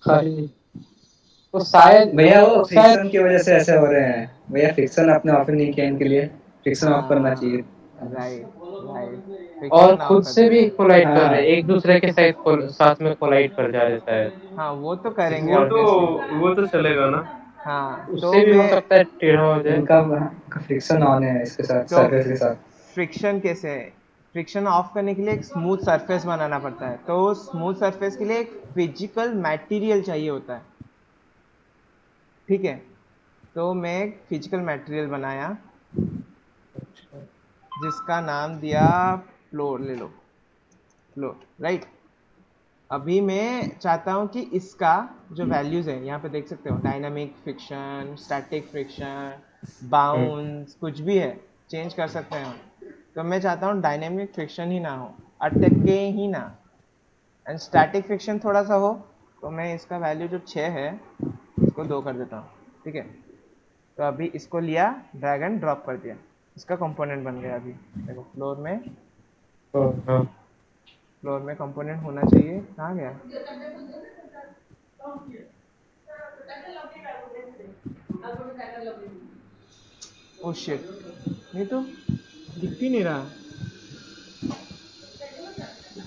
खाली। तो शायद भैया वो शायद फ्रिक्शन की वजह से ऐसे हो रहे हैं। भैया फ्रिक्शन आपने ऑफ नहीं किया इनके लिए, फ्रिक्शन ऑफ करना हाँ, चाहिए। राइट राइट, और फ्रिक्शन नाव खुद कर से भी देना। कोलाइड कर रहे हैं, हाँ एक दूसरे के साथ साथ में कोलाइड कर जा रहे हैं शायद। हाँ वो तो करेंगे वो तो ऑब्वियसली। वो तो चलेगा ना। हाँ तो उससे भी हो मैं, सकता है टेढ़ा हो जाए। इनका फ्रिक्शन ऑन है इसके साथ, तो सरफेस के साथ। फ्रिक्शन कैसे है, फ्रिक्शन ऑफ करने के लिए एक स्मूथ सरफेस बनाना पड़ता है, तो स्मूथ सरफेस के लिए एक फिजिकल मटेरियल चाहिए होता है, ठीक है। तो मैं एक फिजिकल मटेरियल बनाया जिसका नाम दिया फ्लोर, ले लो फ्लोर, राइट। अभी मैं चाहता हूँ कि इसका जो वैल्यूज है, यहाँ पे देख सकते हो, dynamic friction, static friction, bounce, कुछ भी है, चेंज कर सकते हैं हम। तो मैं चाहता हूँ डायनामिक फ्रिक्शन ही ना हो, अटके ही ना, एंड स्टैटिक फ्रिक्शन थोड़ा सा हो। तो मैं इसका वैल्यू जो 6 है इसको 2 कर देता हूँ, ठीक है। तो अभी इसको लिया, ड्रैग एंड ड्रॉप कर दिया, इसका कंपोनेंट बन गया। अभी देखो हाँ फ्लोर में कंपोनेंट होना चाहिए, कहाँ गया। ओ शिट, नहीं तो दिख ही नहीं रहा।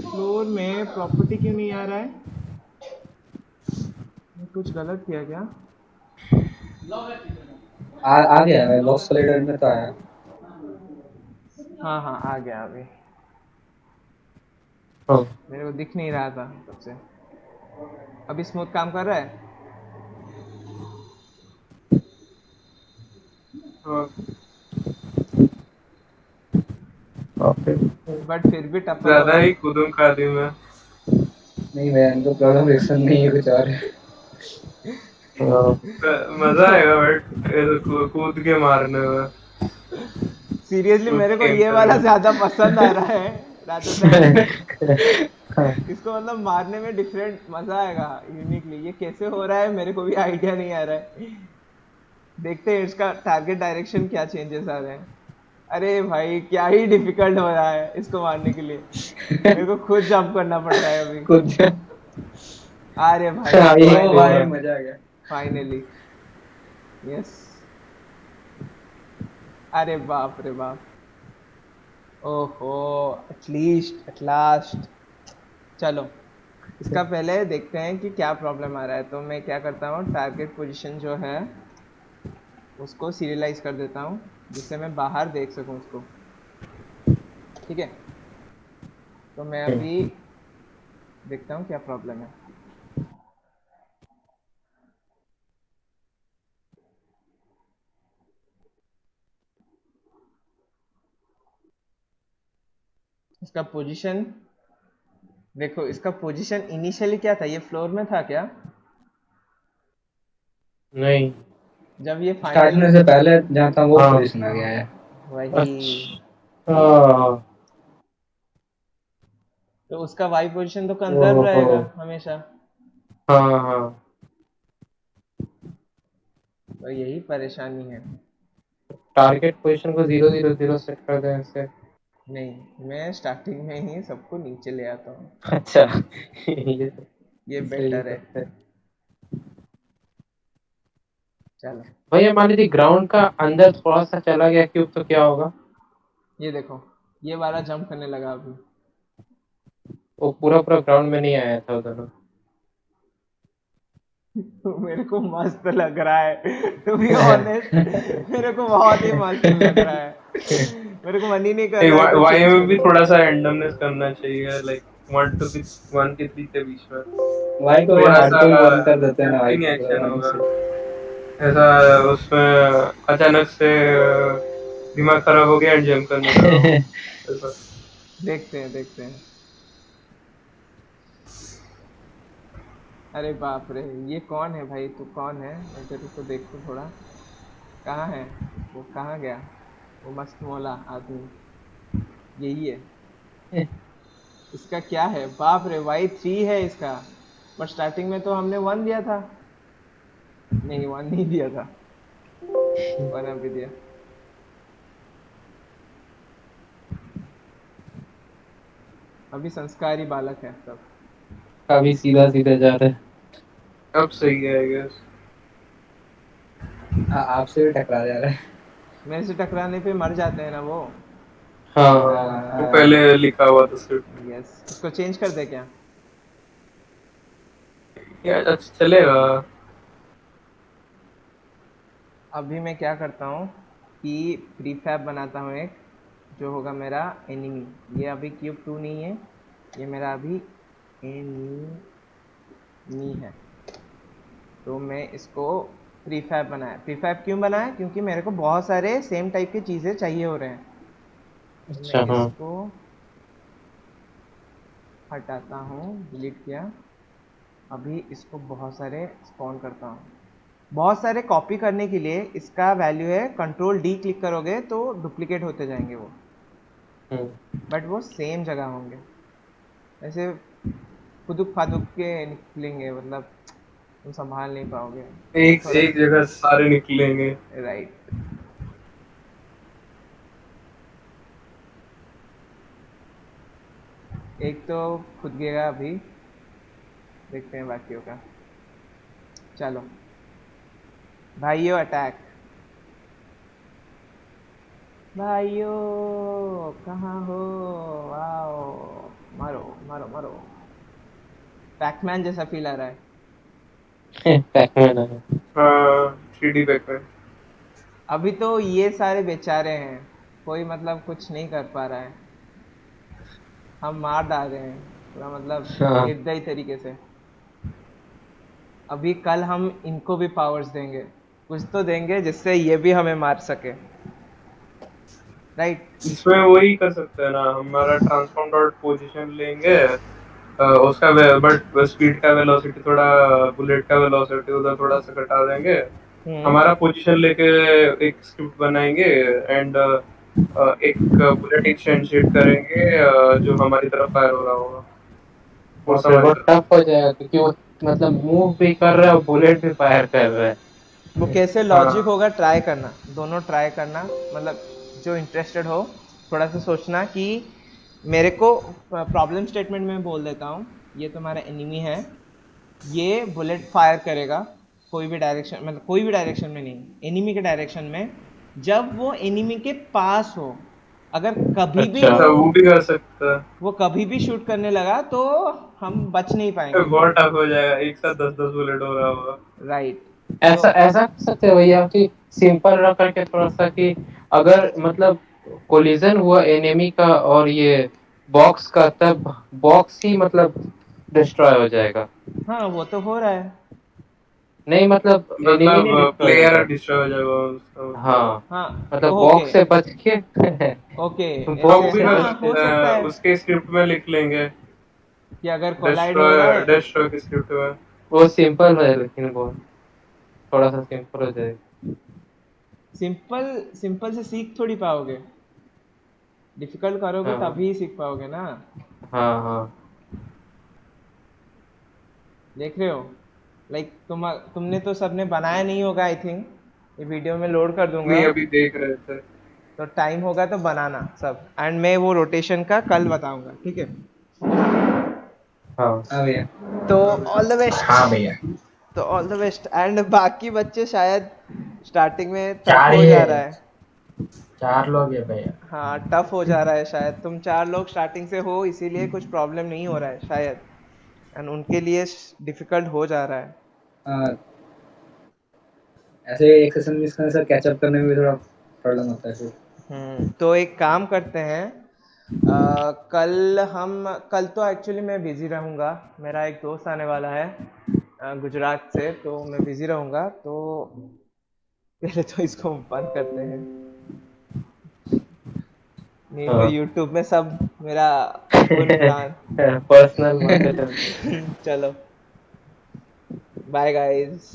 फ्लोर में प्रॉपर्टी क्यों नहीं आ रहा है, मैं कुछ गलत किया क्या। आ गया है लॉस कोलाइडर में तो आया। हाँ हाँ आ गया अभी, हाँ। मेरे को दिख नहीं रहा था तब से। अभी स्मूथ काम कर रहा है। हाँ, बट फिर भी टप्पल हो ज्यादा रहा ही है। कूदम खा दी मैं। नहीं भैया, इनको प्रॉब्लम फ्रिक्शन नहीं है, कुछ और है। हाँ। मजा आएगा बट ऐसे कूद के मारने में। सीरियसली मेरे को गेम ये वाला चलेगा। ज्यादा पसंद आ रहा है रादर देन इसको, मतलब मारने में डिफरेंट मजा आएगा यूनिकली। ये कैसे हो रहा है मेरे को भी आइडिया नहीं आ रहा है। देखते हैं इसका टारगेट डायरेक्शन क्या चेंजेस आ रहे हैं। अरे भाई क्या ही डिफिकल्ट हो रहा है इसको मारने के लिए, मेरे को खुद जंप करना पड़ रहा है अभी। कुछ अरे भाई हाँ, एक ओ दो भाई फाइनली, बार। मजा आ गया। Finally, yes. अरे बाप रे बाप, ओहो, एटलीस्ट एट लास्ट। चलो इसका पहले देखते हैं कि क्या प्रॉब्लम आ रहा है। तो मैं क्या करता हूँ, टारगेट पोजीशन जो है उसको सीरियलाइज कर देता हूँ, जिससे मैं बाहर देख सकूँ उसको, ठीक है। तो मैं अभी देखता हूँ क्या प्रॉब्लम है। इसका पोजीशन देखो, इसका पोजीशन इनिशियली क्या था, ये फ्लोर में था क्या नहीं। जब ये स्टार्ट फाइनली? में से पहले जहाँ था वो हाँ। पोजीशन आ गया है। वही। अच्छा। तो उसका वाई पोजीशन तो कंजर्व ओहो। रहेगा हमेशा। हाँ हाँ। तो यही परेशानी है। टारगेट पोजीशन को 0 0 0 सेट कर दें इससे। नहीं, मैं स्टार्टिंग में ही सबको नीचे ले आता हूँ, अच्छा। ये ये सही बेटर है। करते हैं। चलो, भैया मान लीजिए ग्राउंड का अंदर थोड़ा सा चला गया क्यूब तो क्या होगा? ये देखो, ये वाला जंप करने लगा अभी। वो पूरा पूरा ग्राउंड में नहीं आया था उधर। मेरे को मस्त लग रहा है, टू बी ऑनेस्ट। मेरे को बहुत ही मस्त लग रहा है। मेरे को मन ही नहीं कर रहा है कुछ वाई चेंज में भी करने थोड़ा सा रैंडमनेस करना चाहिए, लाइक 1 के 3 के बीच में वाई को थोड़ा हार्ड सा टू वन कर देते हैं ना, वाई शॉकिंग को एक्शन वन होगा। से। ऐसा उसमें अचानक से दिमाग खराब हो गया एंड जंप करने लगा वो, ऐसा। देखते हैं, देखते हैं। अरे बाप रे, ये कौन है भाई? तू कौन है? मैं तेरे को देखूं थोड़ा। कहाँ है वो? कहाँ गया वो मस्त मोला आदमी? यही है। इसका क्या है? बाप रे, वाई 3 है इसका। बट स्टार्टिंग में तो हमने 1 दिया था। नहीं, 1 नहीं दिया था, 1 अभी दिया। अभी संस्कारी बालक है सब। काफी सीधा सीधा जा रहा है। अब सही है आई गेस। आपसे भी टकरा जा रहा है। मेरे से टकराने पे मर जाते हैं ना वो। हाँ। वो हाँ, पहले लिखा हुआ था सिर्फ। यस, इसको चेंज कर दे क्या? यार अच्छा चलेगा। अभी मैं क्या करता हूँ कि प्रीफैब बनाता हूँ एक, जो होगा मेरा एनिमी। ये अभी क्यूब 2 नहीं है, ये मेरा अभी एनिमी है। तो मैं इसको प्रीफैब बनाया। प्रीफैब क्यों बनाया? क्योंकि मेरे को बहुत सारे सेम टाइप की चीज़ें चाहिए हो रहे हैं। तो मैं अच्छा। हाँ। इसको हटाता हूँ, डिलीट किया। अभी इसको बहुत सारे स्पॉन करता हूँ। बहुत सारे कॉपी करने के लिए इसका वैल्यू है कंट्रोल डी, क्लिक करोगे तो डुप्लीकेट होते जाएंगे वो, बट वो सेम जगह होंगे। ऐसे खुदुक फादुक के निकलेंगे, मतलब तुम संभाल नहीं पाओगे। तो एक थोड़ा एक जगह से सारे निकलेंगे। राइट। एक तो खुद गया अभी, देखते हैं बाकियों का। चलो भाइयों, अटैक। भाइयों कहाँ हो? आओ, मारो मारो मारो। पैकमैन जैसा फील आ रहा है। पैकमैन है। हाँ 3D बैकपैक। अभी तो ये सारे बेचारे हैं, कोई मतलब कुछ नहीं कर पा रहा है। हम मार डाल रहे हैं पूरा, मतलब हाँ। निर्दयी तरीके से। अभी कल हम इनको भी पावर्स देंगे, कुछ तो देंगे जिससे ये भी हमें मार सके, राइट? इसमें वही कर सकते हैं ना, हमारा ट्रांसफॉर्म डॉट पोजीशन लेंगे, उसका बट स्पीड का वेलोसिटी थोड़ा, बुलेट का वेलोसिटी उधर थोड़ा सा घटा देंगे। हम्म। हमारा पोजीशन लेके एक स्क्रिप्ट बनाएंगे एंड एक बुलेट इंस्टेंशिएट करेंगे जो हमारी तरफ फायर हो रहा होगा, और फोर्स फिर हमारी बहुत तरफ। टफ हो जाएगा क्योंकि वो मतलब मूव भी कर रहा है और बुलेट भी फायर कर रहा वो है। कैसे लॉजिक हाँ होगा, ट्राई करना, दोनों ट्राई करना। मतलब जो इंटरेस्टेड हो, थोड़ा सा सोचना कि मेरे को प्रॉब्लम स्टेटमेंट में बोल देता हूँ। ये तुम्हारा एनिमी है, ये बुलेट फायर करेगा कोई भी डायरेक्शन, मतलब कोई भी डायरेक्शन में नहीं, एनिमी के डायरेक्शन में, जब वो एनिमी के पास हो। अगर कभी भी अच्छा। अच्छा वो भी कर सकता है। वो कभी भी शूट करने लगा तो हम बच नहीं पाएंगे। बहुत टफ हो जाएगा, एक साथ 10 10 बुलेट हो रहा होगा। राइट। तो ऐसा ऐसा कर सकते हो भैया कि सिंपल रख करके थोड़ा सा कि अगर मतलब कोलिजन हुआ एनिमी का और ये बॉक्स का, तब बॉक्स ही मतलब डिस्ट्रॉय हो जाएगा। हाँ, वो तो हो रहा है। नहीं मतलब एनिमी नहीं मतलब destroy प्लेयर होगा। डिस्ट्रॉय हो जाएगा उसका। हाँ हाँ मतलब ओके बॉक्स से बच के ओके, हाँ ऐसे वो बॉक्स भी से कर बच हाँ के हो सकते सकता हैं, है उसके स्क्रिप्ट में लिख लेंगे। कि अगर कोलाइड हो रहा डिस्ट्रॉय है। डिस्ट्रॉय के स्क्रिप्ट में। वो सिंपल है लेकिन बहुत थोड़ा सा सिंपल हो जाएगा। सिंपल सिंपल से सीख थोड़ी पाओगे, डिफिकल्ट करोगे हाँ तभी सीख पाओगे ना। हाँ हाँ देख रहे हो, तुमने तो सबने बनाया नहीं होगा आई थिंक, ये वीडियो में लोड कर दूंगा। नहीं अभी देख रहे थे। तो टाइम होगा तो बनाना सब, एंड मैं वो रोटेशन का कल बताऊंगा, ठीक है। हाँ हाँ भैया। तो ऑल द बेस्ट। हाँ भैया। तो ऑल द बेस्ट, एंड बाकी बच्चे शायद स्टार्टिंग में टफ चार हो ही जा रहा है, है। 4 लोग है भैया। हाँ टफ हो जा रहा है शायद, तुम 4 लोग स्टार्टिंग से हो इसीलिए कुछ प्रॉब्लम नहीं हो रहा है शायद, एंड उनके लिए डिफिकल्ट हो जा रहा है। हाँ, ऐसे एक सेशन मिस करने से कैचअप करने में भी थोड़ा प्रॉब्लम होता है फिर। तो एक काम करते हैं, कल तो एक्चुअली मैं बिजी रहूँगा, मेरा एक दोस्त आने वाला है गुजरात से, तो मैं बिजी रहूँगा, तो पहले तो इसको बंद करते हैं, नहीं तो हाँ यूट्यूब में सब मेरा खून जान। पर्सनल बातें चलती हैं। चलो बाय गाइस।